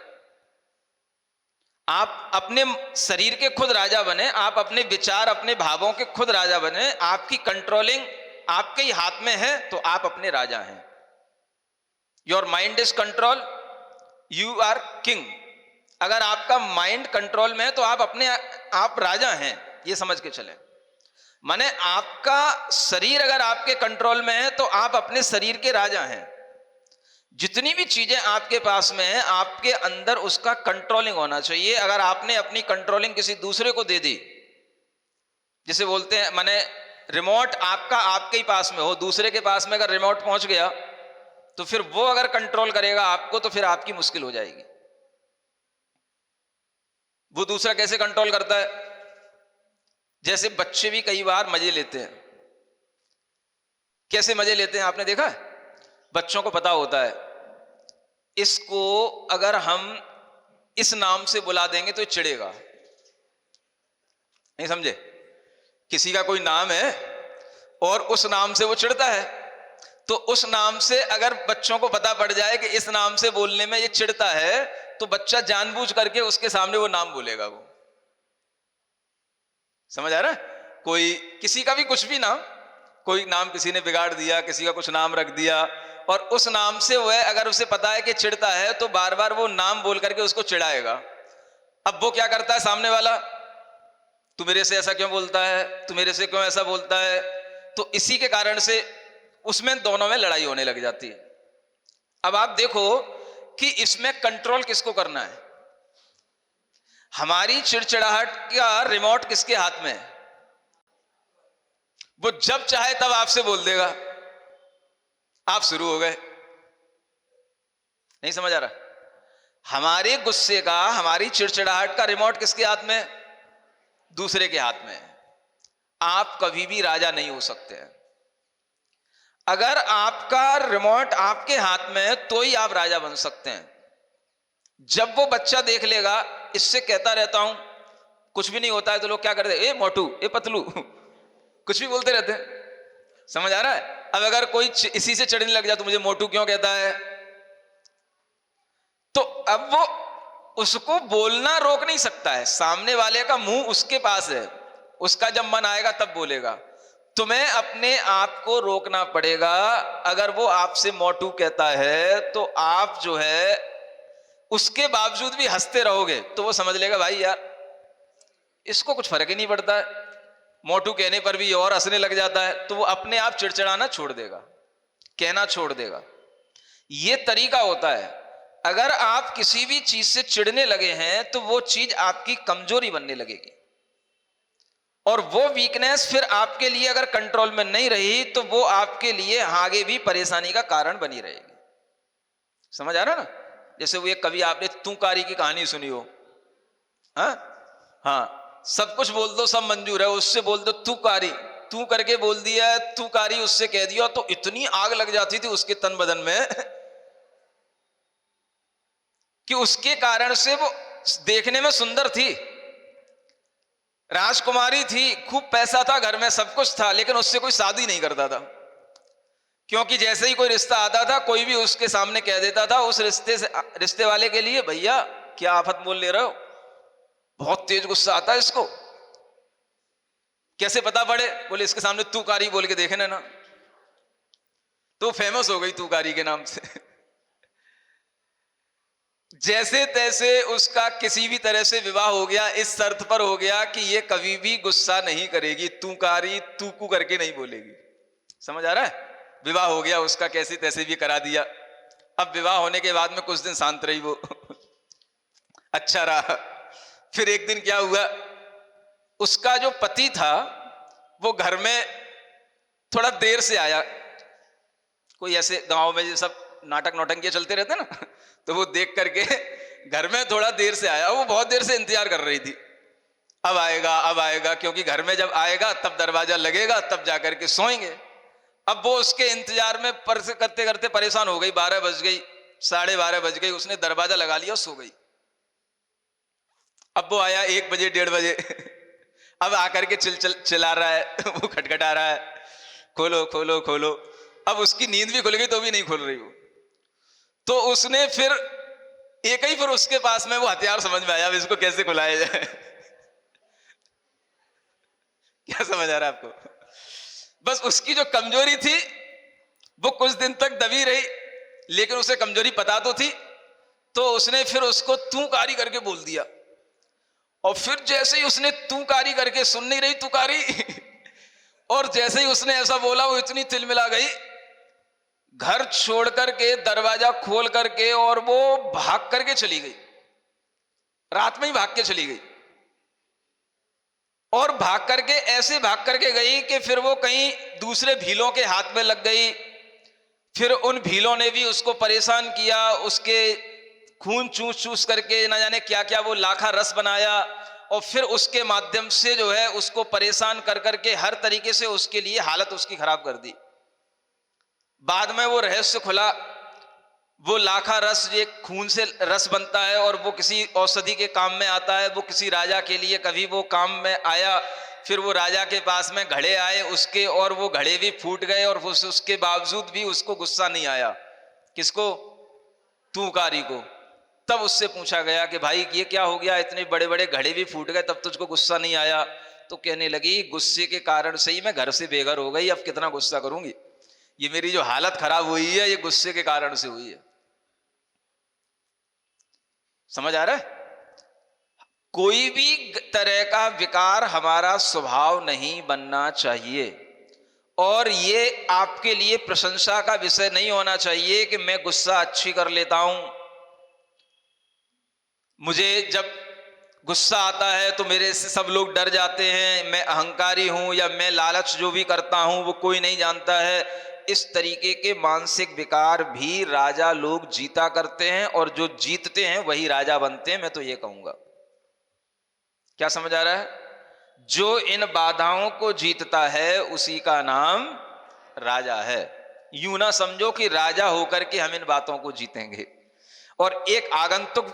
आप अपने शरीर के खुद राजा बने, आप अपने विचार अपने भावों के खुद राजा बने, आपकी कंट्रोलिंग आपके ही हाथ में है, तो आप अपने राजा हैं। Your mind is control, you are king. अगर आपका माइंड कंट्रोल में है तो आप राजा हैं, ये समझ के चलें। माने आपका शरीर अगर आपके कंट्रोल में है तो आप अपने शरीर के राजा हैं। जितनी भी चीजें आपके पास में है, आपके अंदर उसका कंट्रोलिंग होना चाहिए। अगर आपने अपनी कंट्रोलिंग किसी दूसरे को दे दी, जिसे बोलते हैं माने रिमोट आपका आपके ही पास में हो, दूसरे के पास में अगर रिमोट पहुंच गया तो फिर वो अगर कंट्रोल करेगा आपको तो फिर आपकी मुश्किल हो जाएगी। वो दूसरा कैसे कंट्रोल करता है? जैसे बच्चे भी कई बार मजे लेते हैं। कैसे मजे लेते हैं आपने देखा है? बच्चों को पता होता है इसको अगर हम इस नाम से बुला देंगे तो चिढ़ेगा। नहीं समझे? किसी का कोई नाम है और उस नाम से वो चिढ़ता है, तो उस नाम से अगर बच्चों को पता पड़ जाए कि इस नाम से बोलने में ये चिढ़ता है, तो बच्चा जानबूझ करके उसके सामने वो नाम बोलेगा। वो समझ आ रहा है? कोई किसी का भी कुछ भी नाम, कोई नाम किसी ने बिगाड़ दिया, किसी का कुछ नाम रख दिया, और उस नाम से वह अगर उसे पता है कि चिढ़ता है तो बार बार वो नाम बोल करके उसको चिढ़ाएगा। अब वो क्या करता है सामने वाला? तू मेरे से ऐसा क्यों बोलता है, तू मेरे से क्यों ऐसा बोलता है? तो इसी के कारण से उसमें दोनों में लड़ाई होने लग जाती है। अब आप देखो कि इसमें कंट्रोल किसको करना है? हमारी चिड़चिड़ाहट का रिमोट किसके हाथ में है? वो जब चाहे तब आपसे बोल देगा, आप शुरू हो गए। नहीं समझ आ रहा? हमारे गुस्से का, हमारी चिड़चिड़ाहट का रिमोट किसके हाथ में है? दूसरे के हाथ में है। आप कभी भी राजा नहीं हो सकते हैं। अगर आपका रिमोट आपके हाथ में है तो ही आप राजा बन सकते हैं। जब वो बच्चा देख लेगा, इससे कहता रहता हूं, कुछ भी नहीं होता है तो लोग क्या करते, ए मोटू, ए पतलू, कुछ भी बोलते रहते हैं। समझ आ रहा है? अब अगर कोई इसी से चिढ़ने लग जाए तो मुझे मोटू क्यों कहता है, तो अब वो उसको बोलना रोक नहीं सकता है। सामने वाले का मुंह उसके पास है, उसका जब मन आएगा तब बोलेगा। तुम्हें अपने आप को रोकना पड़ेगा। अगर वो आपसे मोटू कहता है तो आप जो है उसके बावजूद भी हंसते रहोगे तो वो समझ लेगा भाई यार इसको कुछ फर्क ही नहीं पड़ता है, मोटू कहने पर भी और हंसने लग जाता है, तो वो अपने आप चिड़चिड़ाना छोड़ देगा, कहना छोड़ देगा। ये तरीका होता है। अगर आप किसी भी चीज से चिढ़ने लगे हैं तो वो चीज आपकी कमजोरी बनने लगेगी, और वो वीकनेस फिर आपके लिए अगर कंट्रोल में नहीं रही तो वो आपके लिए आगे भी परेशानी का कारण बनी रहेगी। समझ आ रहा ना? जैसे वो एक कभी आपने तूकारी की कहानी सुनी हो, हाँ, सब कुछ बोल दो सब मंजूर है, उससे बोल दो तूकारी, तू करके बोल दिया, तूकारी उससे कह दिया तो इतनी आग लग जाती थी उसके तन बदन में कि उसके कारण से वो देखने में सुंदर थी, राजकुमारी थी, खूब पैसा था, घर में सब कुछ था, लेकिन उससे कोई शादी नहीं करता था। क्योंकि जैसे ही कोई रिश्ता आता था कोई भी उसके सामने कह देता था उस रिश्ते वाले के लिए, भैया क्या आफत बोल ले रहे हो, बहुत तेज गुस्सा आता है इसको, कैसे पता पड़े? बोले इसके सामने तूकारी बोल के देखे ना, तो फेमस हो गई तूकारी के नाम से। जैसे तैसे उसका किसी भी तरह से विवाह हो गया, इस शर्त पर हो गया कि ये कभी भी गुस्सा नहीं करेगी, तूकारी तूकू करके नहीं बोलेगी। समझ आ रहा है? विवाह हो गया उसका, कैसे तैसे भी करा दिया। अब विवाह होने के बाद में कुछ दिन शांत रही वो अच्छा रहा। फिर एक दिन क्या हुआ, उसका जो पति था वो घर में थोड़ा देर से आया। कोई ऐसे गांव में जो सब नाटक नौटंकियां चलते रहते ना, तो वो देख करके घर में थोड़ा देर से आया। वो बहुत देर से इंतजार कर रही थी, अब आएगा अब आएगा, क्योंकि घर में जब आएगा तब दरवाजा लगेगा, तब जाकर के सोएंगे। अब वो उसके इंतजार में करते करते परेशान हो गई। 12 बज गई, 12:30 बज गई, उसने दरवाजा लगा लिया, सो गई। अब वो आया 1 बजे 1:30 बजे अब आकर के चिल्ला रहा है वो खटखटा रहा है, खोलो खोलो खोलो। अब उसकी नींद भी खुल गई तो भी नहीं खुल रही वो। तो उसने फिर एक ही फिर उसके पास में वो हथियार समझ में आया, अब इसको कैसे खुलाया जाए। क्या समझ आ रहा है आपको? बस उसकी जो कमजोरी थी वो कुछ दिन तक दबी रही, लेकिन उसे कमजोरी पता तो थी, तो उसने फिर उसको तू कारी करके बोल दिया। और फिर जैसे ही उसने तू कारी करके, सुन नहीं रही तू कारी और जैसे ही उसने ऐसा बोला वो इतनी तिलमिला गई, घर छोड़ करके दरवाजा खोल करके और वो भाग करके चली गई, रात में ही भाग के चली गई। और भाग करके ऐसे भाग करके गई कि फिर वो कहीं दूसरे भीलों के हाथ में लग गई। फिर उन भीलों ने भी उसको परेशान किया, उसके खून चूस चूस करके ना जाने क्या क्या वो लाखा रस बनाया, और फिर उसके माध्यम से जो है उसको परेशान कर करके हर तरीके से उसके लिए हालत उसकी खराब कर दी। बाद में वो रहस्य खुला, वो लाखा रस ये खून से रस बनता है और वो किसी औषधि के काम में आता है। वो किसी राजा के लिए कभी वो काम में आया, फिर वो राजा के पास में घड़े आए उसके, और वो घड़े भी फूट गए, और उसके बावजूद भी उसको गुस्सा नहीं आया। किसको? तूकारी को। तब उससे पूछा गया कि भाई ये क्या हो गया, इतने बड़े बड़े घड़े भी फूट गए तब तुझको गुस्सा नहीं आया? तो कहने लगी गुस्से के कारण से ही मैं घर से बेघर हो गई, अब कितना गुस्सा करूंगी, ये मेरी जो हालत खराब हुई है ये गुस्से के कारण से हुई है। समझ आ रहा है? कोई भी तरह का विकार हमारा स्वभाव नहीं बनना चाहिए, और ये आपके लिए प्रशंसा का विषय नहीं होना चाहिए कि मैं गुस्सा अच्छी कर लेता हूं, मुझे जब गुस्सा आता है तो मेरे से सब लोग डर जाते हैं, मैं अहंकारी हूं, या मैं लालच जो भी करता हूं वो कोई नहीं जानता है। इस तरीके के मानसिक विकार भी राजा लोग जीता करते हैं, और जो जीतते हैं वही राजा बनते हैं। मैं तो ये कहूंगा, क्या समझ आ रहा है? जो इन बाधाओं को जीतता है उसी का नाम राजा है। यूं ना समझो कि राजा होकर के हम इन बातों को जीतेंगे। और एक आगंतुक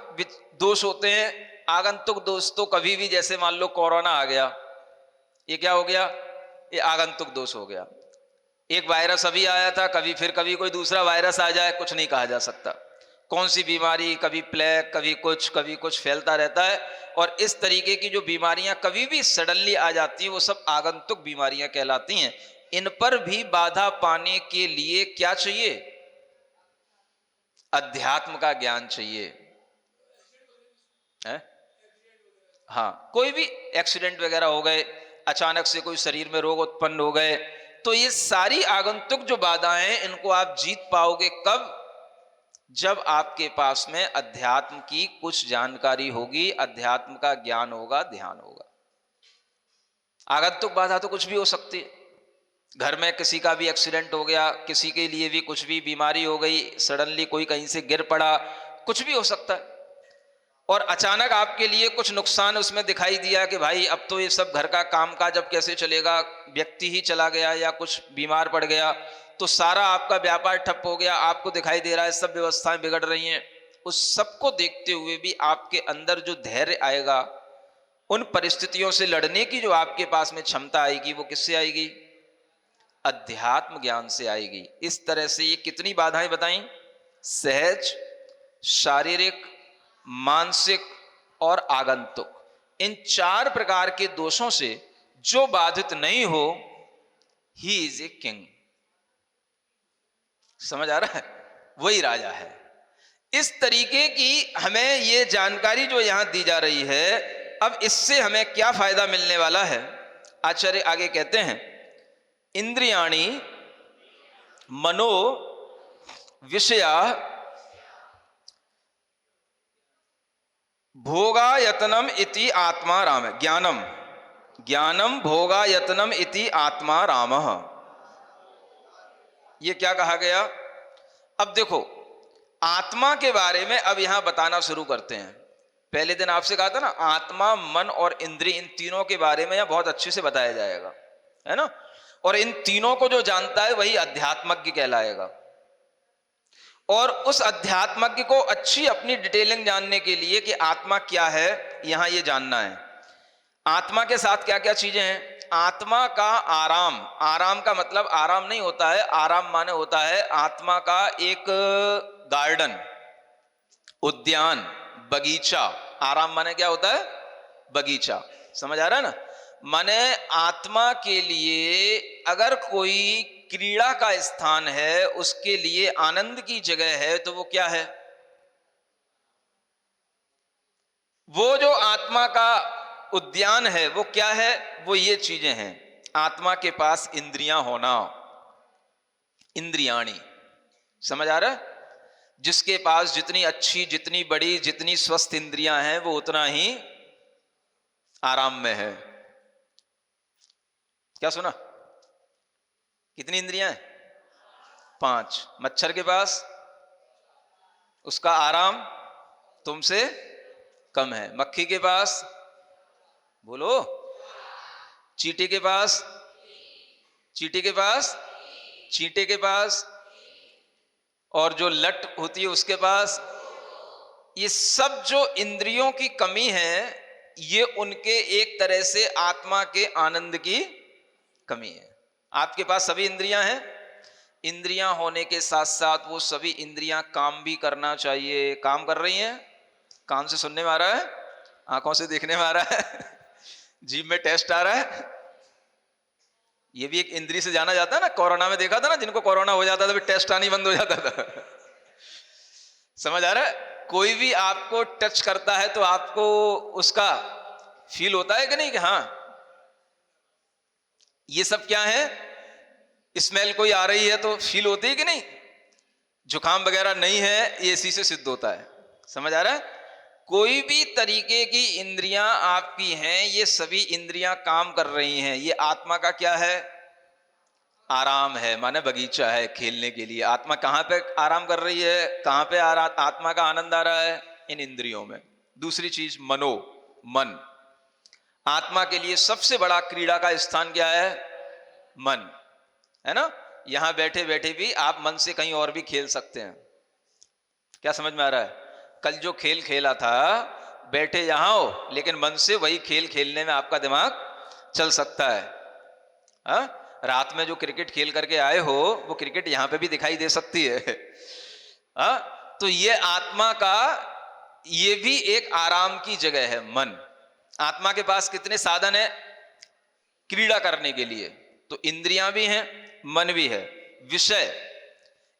दोष होते हैं। आगंतुक दोष तो कभी भी, जैसे मान लो कोरोना आ गया, ये क्या हो गया? ये आगंतुक दोष हो गया। एक वायरस अभी आया था, कभी फिर कभी कोई दूसरा वायरस आ जाए, कुछ नहीं कहा जा सकता। कौन सी बीमारी, कभी प्लेग, कभी कुछ फैलता रहता है। और इस तरीके की जो बीमारियां कभी भी सडनली आ जाती हैं वो सब आगंतुक बीमारियां कहलाती हैं। इन पर भी बाधा पाने के लिए क्या चाहिए? अध्यात्म का ज्ञान चाहिए है? हाँ, कोई भी एक्सीडेंट वगैरह हो गए, अचानक से कोई शरीर में रोग उत्पन्न हो गए, तो ये सारी आगंतुक जो बाधाएं हैं इनको आप जीत पाओगे कब? जब आपके पास में अध्यात्म की कुछ जानकारी होगी, अध्यात्म का ज्ञान होगा, ध्यान होगा। आगंतुक बाधा तो कुछ भी हो सकती है। घर में किसी का भी एक्सीडेंट हो गया, किसी के लिए भी कुछ भी बीमारी हो गई, सडनली कोई कहीं से गिर पड़ा, कुछ भी हो सकता है। और अचानक आपके लिए कुछ नुकसान उसमें दिखाई दिया कि भाई अब तो ये सब घर का काम काज अब कैसे चलेगा, व्यक्ति ही चला गया या कुछ बीमार पड़ गया, तो सारा आपका व्यापार ठप हो गया, आपको दिखाई दे रहा है सब व्यवस्थाएं बिगड़ रही हैं। उस सबको देखते हुए भी आपके अंदर जो धैर्य आएगा, उन परिस्थितियों से लड़ने की जो आपके पास में क्षमता आएगी, वो किससे आएगी? अध्यात्म ज्ञान से आएगी। इस तरह से ये कितनी बाधाएं बताई? सहज, शारीरिक, मानसिक और आगंतुक। इन 4 प्रकार के दोषों से जो बाधित नहीं हो, ही इज ए किंग। समझ आ रहा है? वही राजा है। इस तरीके की हमें ये जानकारी जो यहां दी जा रही है, अब इससे हमें क्या फायदा मिलने वाला है? आचार्य आगे कहते हैं, इंद्रियाणि मनो विषया भोगायतनम इति आत्मा राम। ज्ञानम भोगायतनम इति आत्मा राम। ये क्या कहा गया? अब देखो, आत्मा के बारे में अब यहां बताना शुरू करते हैं। पहले दिन आपसे कहा था ना, आत्मा, मन और इंद्रिय, इन तीनों के बारे में यहां बहुत अच्छे से बताया जाएगा, है ना? और इन तीनों को जो जानता है वही अध्यात्मज्ञ कहलाएगा। और उस अध्यात्मज्ञ को अच्छी अपनी डिटेलिंग जानने के लिए कि आत्मा क्या है, यहां ये जानना है। आत्मा के साथ क्या क्या चीजें हैं? आत्मा का आराम, आराम का मतलब आराम नहीं होता है, आराम माने होता है आत्मा का एक गार्डन, उद्यान, बगीचा। आराम माने क्या होता है? बगीचा। समझ आ रहा है ना? माने आत्मा के लिए अगर कोई क्रीड़ा का स्थान है, उसके लिए आनंद की जगह है, तो वो क्या है? वो जो आत्मा का उद्यान है वो क्या है? वो ये चीजें हैं। आत्मा के पास इंद्रियां होना, इंद्रियाणी। समझ आ रहा है? जिसके पास जितनी अच्छी, जितनी बड़ी, जितनी स्वस्थ इंद्रियां हैं, वो उतना ही आराम में है। क्या सुना? कितनी इंद्रियां हैं? 5। मच्छर के पास उसका आराम तुमसे कम है। मक्खी के पास बोलो, चींटी के पास, चींटी के पास, चींटे के पास, और जो लट होती है उसके पास। ये सब जो इंद्रियों की कमी है, ये उनके एक तरह से आत्मा के आनंद की कमी है। आपके पास सभी इंद्रियां हैं, इंद्रियां होने के साथ साथ वो सभी इंद्रियां काम भी करना चाहिए। काम कर रही हैं? कान से सुनने में आ रहा है, आंखों से देखने में आ रहा है, जीभ में टेस्ट आ रहा है। ये भी एक इंद्री से जाना जाता है ना। कोरोना में देखा था ना, जिनको कोरोना हो जाता था फिर टेस्ट आनी बंद हो जाता था। समझ आ रहा है? कोई भी आपको टच करता है तो आपको उसका फील होता है कि नहीं, कि हाँ ये सब क्या है? स्मेल कोई आ रही है तो फील होती है कि नहीं? जुकाम वगैरह नहीं है, ये इसी से सिद्ध होता है। समझ आ रहा है? कोई भी तरीके की इंद्रियां आपकी हैं, ये सभी इंद्रियां काम कर रही हैं, ये आत्मा का क्या है? आराम है। माने बगीचा है खेलने के लिए। आत्मा कहां पे आराम कर रही है? कहां पे आत्मा का आनंद आ रहा है? इन इंद्रियों में। दूसरी चीज मनो, मन। आत्मा के लिए सबसे बड़ा क्रीड़ा का स्थान क्या है? मन, है ना? यहां बैठे बैठे भी आप मन से कहीं और भी खेल सकते हैं। क्या समझ में आ रहा है? कल जो खेल खेला था, बैठे यहां हो लेकिन मन से वही खेल खेलने में आपका दिमाग चल सकता है। हा? रात में जो क्रिकेट खेल करके आए हो, वो क्रिकेट यहां पे भी दिखाई दे सकती है। हा? तो ये आत्मा का, ये भी एक आराम की जगह है, मन। आत्मा के पास कितने साधन है क्रीड़ा करने के लिए? तो इंद्रियां भी हैं, मन भी है। विषय,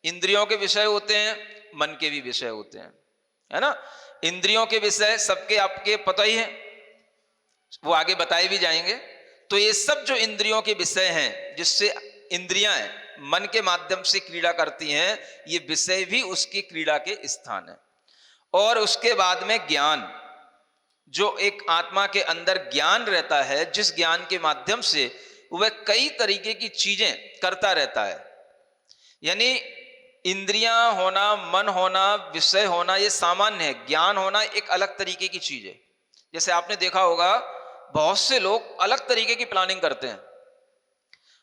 इंद्रियों के विषय होते हैं, मन के भी विषय होते हैं, है ना? इंद्रियों के विषय सबके आपके पता ही है, वो आगे बताए भी जाएंगे। तो ये सब जो इंद्रियों के विषय हैं, जिससे इंद्रियां मन के माध्यम से क्रीड़ा करती हैं, ये विषय भी उसकी क्रीड़ा के स्थान है। और उसके बाद में ज्ञान, जो एक आत्मा के अंदर ज्ञान रहता है, जिस ज्ञान के माध्यम से वह कई तरीके की चीजें करता रहता है। यानी इंद्रियां होना, मन होना, विषय होना, ये सामान्य है। ज्ञान होना एक अलग तरीके की चीज है। जैसे आपने देखा होगा, बहुत से लोग अलग तरीके की प्लानिंग करते हैं।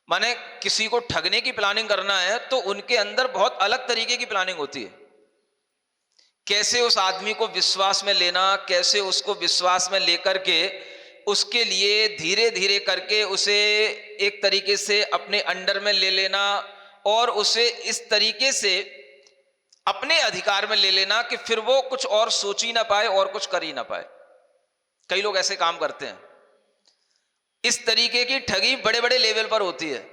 माने किसी को ठगने की प्लानिंग करना है तो उनके अंदर बहुत अलग तरीके की प्लानिंग होती है। कैसे उस आदमी को विश्वास में लेना, कैसे उसको विश्वास में लेकर के उसके लिए धीरे धीरे करके उसे एक तरीके से अपने अंडर में ले लेना, और उसे इस तरीके से अपने अधिकार में ले लेना कि फिर वो कुछ और सोच ही ना पाए और कुछ कर ही ना पाए। कई लोग ऐसे काम करते हैं। इस तरीके की ठगी बड़े बड़े लेवल पर होती है।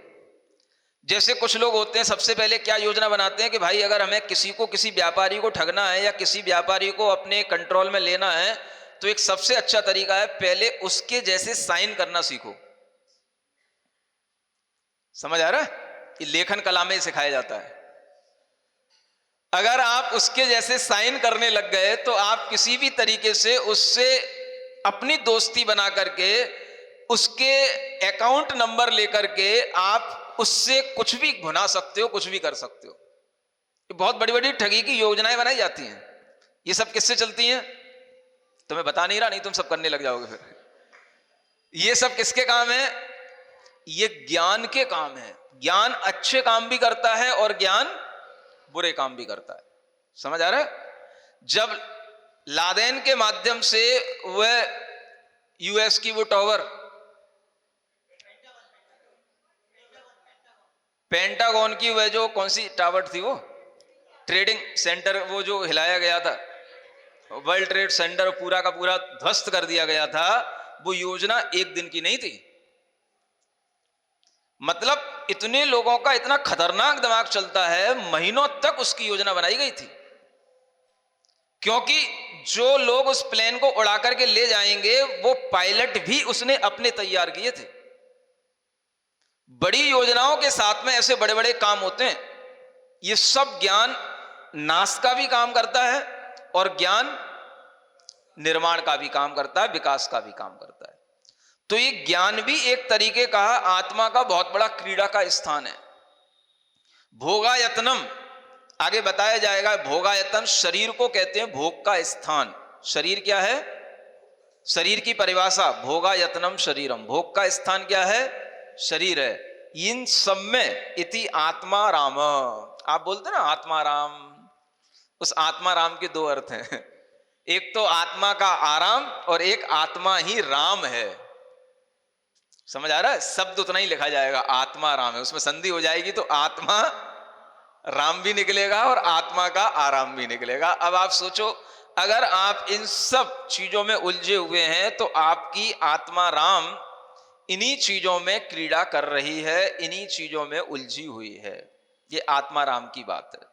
जैसे कुछ लोग होते हैं, सबसे पहले क्या योजना बनाते हैं कि भाई अगर हमें किसी को, किसी व्यापारी को ठगना है या किसी व्यापारी को अपने कंट्रोल में लेना है, तो एक सबसे अच्छा तरीका है, पहले उसके जैसे साइन करना सीखो। समझ आ रहा है? ये लेखन कला में सिखाया जाता है। अगर आप उसके जैसे साइन करने लग गए तो आप किसी भी तरीके से उससे अपनी दोस्ती बना करके, उसके अकाउंट नंबर लेकर के आप उससे कुछ भी भुना सकते हो, कुछ भी कर सकते हो। ये बहुत बड़ी बड़ी ठगी की योजनाएं बनाई जाती हैं। ये सब किससे चलती हैं? तो मैं बता नहीं रहा, नहीं तुम सब करने लग जाओगे फिर। ये सब किसके काम है? ये ज्ञान के काम है। ज्ञान अच्छे काम भी करता है और ज्ञान बुरे काम भी करता है। समझ आ रहा है? जब लादेन के माध्यम से वह यूएस की वो टावर पेंटागन की वह जो कौन सी टावर थी, वो ट्रेडिंग सेंटर, वो जो हिलाया गया था, वर्ल्ड ट्रेड सेंटर पूरा का पूरा ध्वस्त कर दिया गया था, वो योजना एक दिन की नहीं थी। मतलब इतने लोगों का इतना खतरनाक दिमाग चलता है, महीनों तक उसकी योजना बनाई गई थी, क्योंकि जो लोग उस प्लेन को उड़ा करके ले जाएंगे वो पायलट भी उसने अपने तैयार किए थे। बड़ी योजनाओं के साथ में ऐसे बड़े बड़े काम होते हैं। ये सब ज्ञान नाश का भी काम करता है और ज्ञान निर्माण का भी काम करता है, विकास का भी काम करता है। तो ये ज्ञान भी एक तरीके का आत्मा का बहुत बड़ा क्रीड़ा का स्थान है। भोगायतनम आगे बताया जाएगा। भोगायतन शरीर को कहते हैं भोग का स्थान। शरीर क्या है? शरीर की परिभाषा भोगायतनम शरीरम, भोग का स्थान क्या है? शरीर है। इन सब में इति आत्मा राम, आप बोलते ना आत्मा राम, उस आत्मा राम के दो अर्थ हैं, एक तो आत्मा का आराम और एक आत्मा ही राम है। समझ आ रहा है? शब्द उतना ही लिखा जाएगा, आत्मा राम है, उसमें संधि हो जाएगी तो आत्मा राम भी निकलेगा और आत्मा का आराम भी निकलेगा। अब आप सोचो, अगर आप इन सब चीजों में उलझे हुए हैं तो आपकी आत्मा राम इन्हीं चीजों में क्रीड़ा कर रही है, इन्हीं चीजों में उलझी हुई है। ये आत्मा राम की बात है।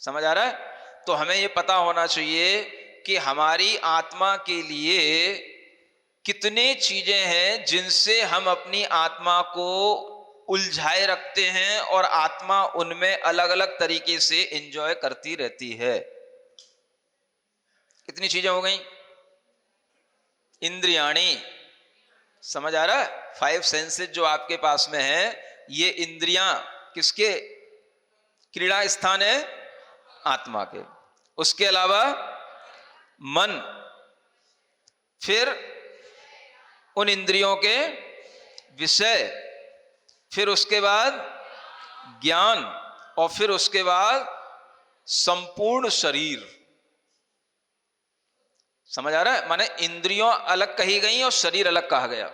समझ आ रहा है? तो हमें ये पता होना चाहिए कि हमारी आत्मा के लिए कितने चीजें हैं जिनसे हम अपनी आत्मा को उलझाए रखते हैं और आत्मा उनमें अलग अलग तरीके से एंजॉय करती रहती है। कितनी चीजें हो गई? इंद्रियाणी, समझ आ रहा है? 5 सेंसेस जो आपके पास में है, ये इंद्रियां किसके क्रीड़ा स्थान है? आत्मा के। उसके अलावा मन, फिर उन इंद्रियों के विषय, फिर उसके बाद ज्ञान, और फिर उसके बाद संपूर्ण शरीर। समझ आ रहा है? माने इंद्रियों अलग कही गई और शरीर अलग कहा गया।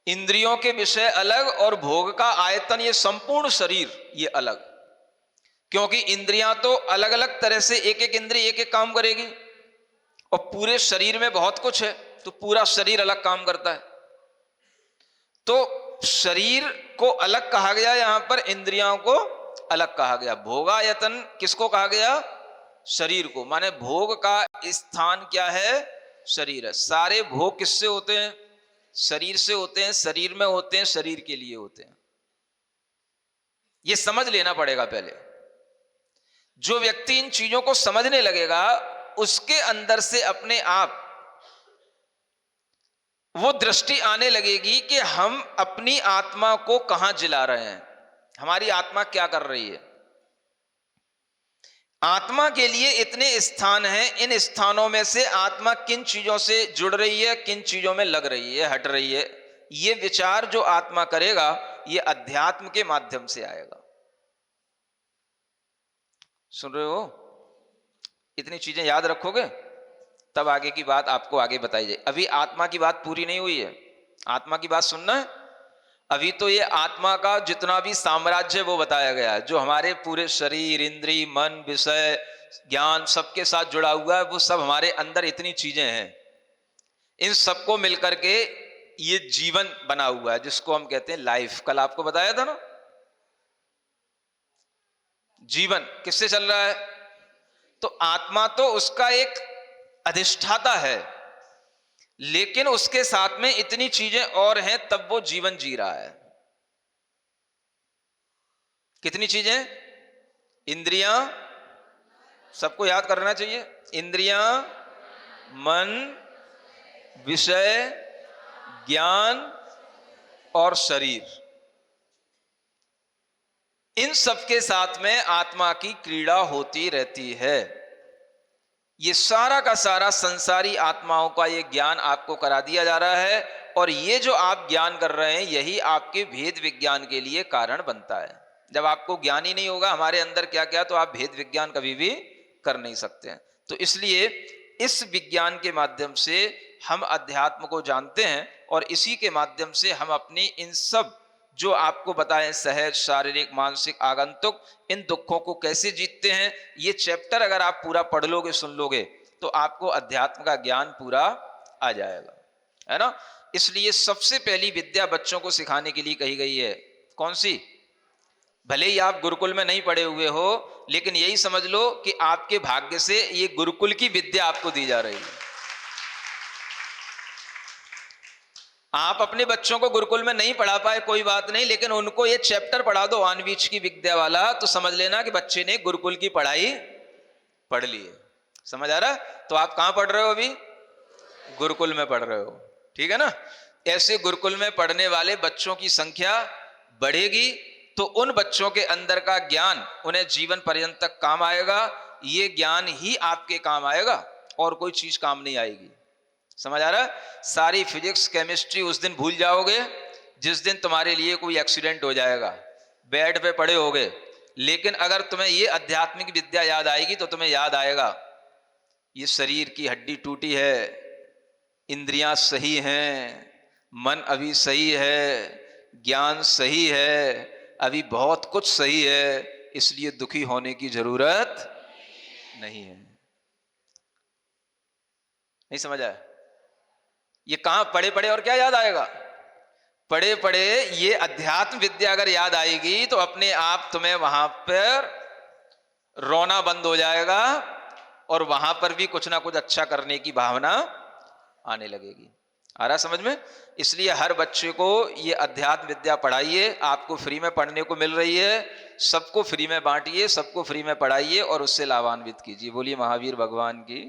इंद्रियों के विषय अलग और भोग का आयतन, ये संपूर्ण शरीर ये अलग। क्योंकि इंद्रियां तो अलग अलग तरह से, एक एक इंद्रिय एक एक काम करेगी, और पूरे शरीर में बहुत कुछ है तो पूरा शरीर अलग काम करता है। तो शरीर को अलग कहा गया, यहां पर इंद्रियों को अलग कहा गया। भोगायतन किसको कहा गया? शरीर को। माने भोग का स्थान क्या है? शरीर है। सारे भोग किससे होते हैं? शरीर से होते हैं, शरीर में होते हैं, शरीर के लिए होते हैं। यह समझ लेना पड़ेगा पहले। जो व्यक्ति इन चीजों को समझने लगेगा उसके अंदर से अपने आप वो दृष्टि आने लगेगी कि हम अपनी आत्मा को कहां जिला रहे हैं, हमारी आत्मा क्या कर रही है। आत्मा के लिए इतने स्थान हैं, इन स्थानों में से आत्मा किन चीजों से जुड़ रही है, किन चीजों में लग रही है, हट रही है, ये विचार जो आत्मा करेगा ये अध्यात्म के माध्यम से आएगा। सुन रहे हो? इतनी चीजें याद रखोगे तब आगे की बात आपको आगे बताई जाए। अभी आत्मा की बात पूरी नहीं हुई है, आत्मा की बात सुनना है। अभी तो ये आत्मा का जितना भी साम्राज्य वो बताया गया है, जो हमारे पूरे शरीर, इंद्रिय, मन, विषय, ज्ञान सबके साथ जुड़ा हुआ है, वो सब हमारे अंदर इतनी चीजें हैं। इन सबको मिलकर के ये जीवन बना हुआ है जिसको हम कहते हैं लाइफ। कल आपको बताया था ना, जीवन किससे चल रहा है? तो आत्मा तो उसका एक अधिष्ठाता है, लेकिन उसके साथ में इतनी चीजें और हैं तब वो जीवन जी रहा है। कितनी चीजें? इंद्रियां, सबको याद करना चाहिए। इंद्रियां, मन, विषय, ज्ञान और शरीर, इन सबके साथ में आत्मा की क्रीड़ा होती रहती है। ये सारा का सारा संसारी आत्माओं का ये ज्ञान आपको करा दिया जा रहा है, और ये जो आप ज्ञान कर रहे हैं यही आपके भेद विज्ञान के लिए कारण बनता है। जब आपको ज्ञान ही नहीं होगा हमारे अंदर क्या क्या, तो आप भेद विज्ञान कभी भी कर नहीं सकते हैं। तो इसलिए इस विज्ञान के माध्यम से हम अध्यात्म को जानते हैं, और इसी के माध्यम से हम अपनी इन सब जो आपको बताएं सहज शारीरिक मानसिक आगंतुक इन दुखों को कैसे जीतते हैं। ये चैप्टर अगर आप पूरा पढ़ लोगे सुन लोगे तो आपको अध्यात्म का ज्ञान पूरा आ जाएगा, है ना। इसलिए सबसे पहली विद्या बच्चों को सिखाने के लिए कही गई है, कौन सी? भले ही आप गुरुकुल में नहीं पढ़े हुए हो, लेकिन यही समझ लो कि आपके भाग्य से ये गुरुकुल की विद्या आपको दी जा रही है। आप अपने बच्चों को गुरुकुल में नहीं पढ़ा पाए कोई बात नहीं, लेकिन उनको ये चैप्टर पढ़ा दो आनवीच की विद्या वाला, तो समझ लेना कि बच्चे ने गुरुकुल की पढ़ाई पढ़ ली है। समझ आ रहा? तो आप कहां पढ़ रहे हो अभी? गुरुकुल में पढ़ रहे हो, ठीक है ना। ऐसे गुरुकुल में पढ़ने वाले बच्चों की संख्या बढ़ेगी तो उन बच्चों के अंदर का ज्ञान उन्हें जीवन पर्यंत तक काम आएगा। ये ज्ञान ही आपके काम आएगा और कोई चीज काम नहीं आएगी। समझ आ रहा? सारी फिजिक्स केमिस्ट्री उस दिन भूल जाओगे जिस दिन तुम्हारे लिए कोई एक्सीडेंट हो जाएगा, बेड पे पड़े होगे। लेकिन अगर तुम्हें ये आध्यात्मिक विद्या याद आएगी तो तुम्हें याद आएगा ये शरीर की हड्डी टूटी है, इंद्रियां सही हैं, मन अभी सही है, ज्ञान सही है, अभी बहुत कुछ सही है, इसलिए दुखी होने की जरूरत नहीं है। नहीं समझ आया? ये कहां पढ़े पढ़े और क्या याद आएगा? पढ़े पढ़े ये अध्यात्म विद्या अगर याद आएगी तो अपने आप तुम्हें वहां पर रोना बंद हो जाएगा और वहां पर भी कुछ ना कुछ अच्छा करने की भावना आने लगेगी। आ रहा समझ में? इसलिए हर बच्चे को ये अध्यात्म विद्या पढ़ाइए, आपको फ्री में पढ़ने को मिल रही है, सबको फ्री में बांटिए, सबको फ्री में पढ़ाइए और उससे लाभान्वित कीजिए। बोलिए महावीर भगवान की।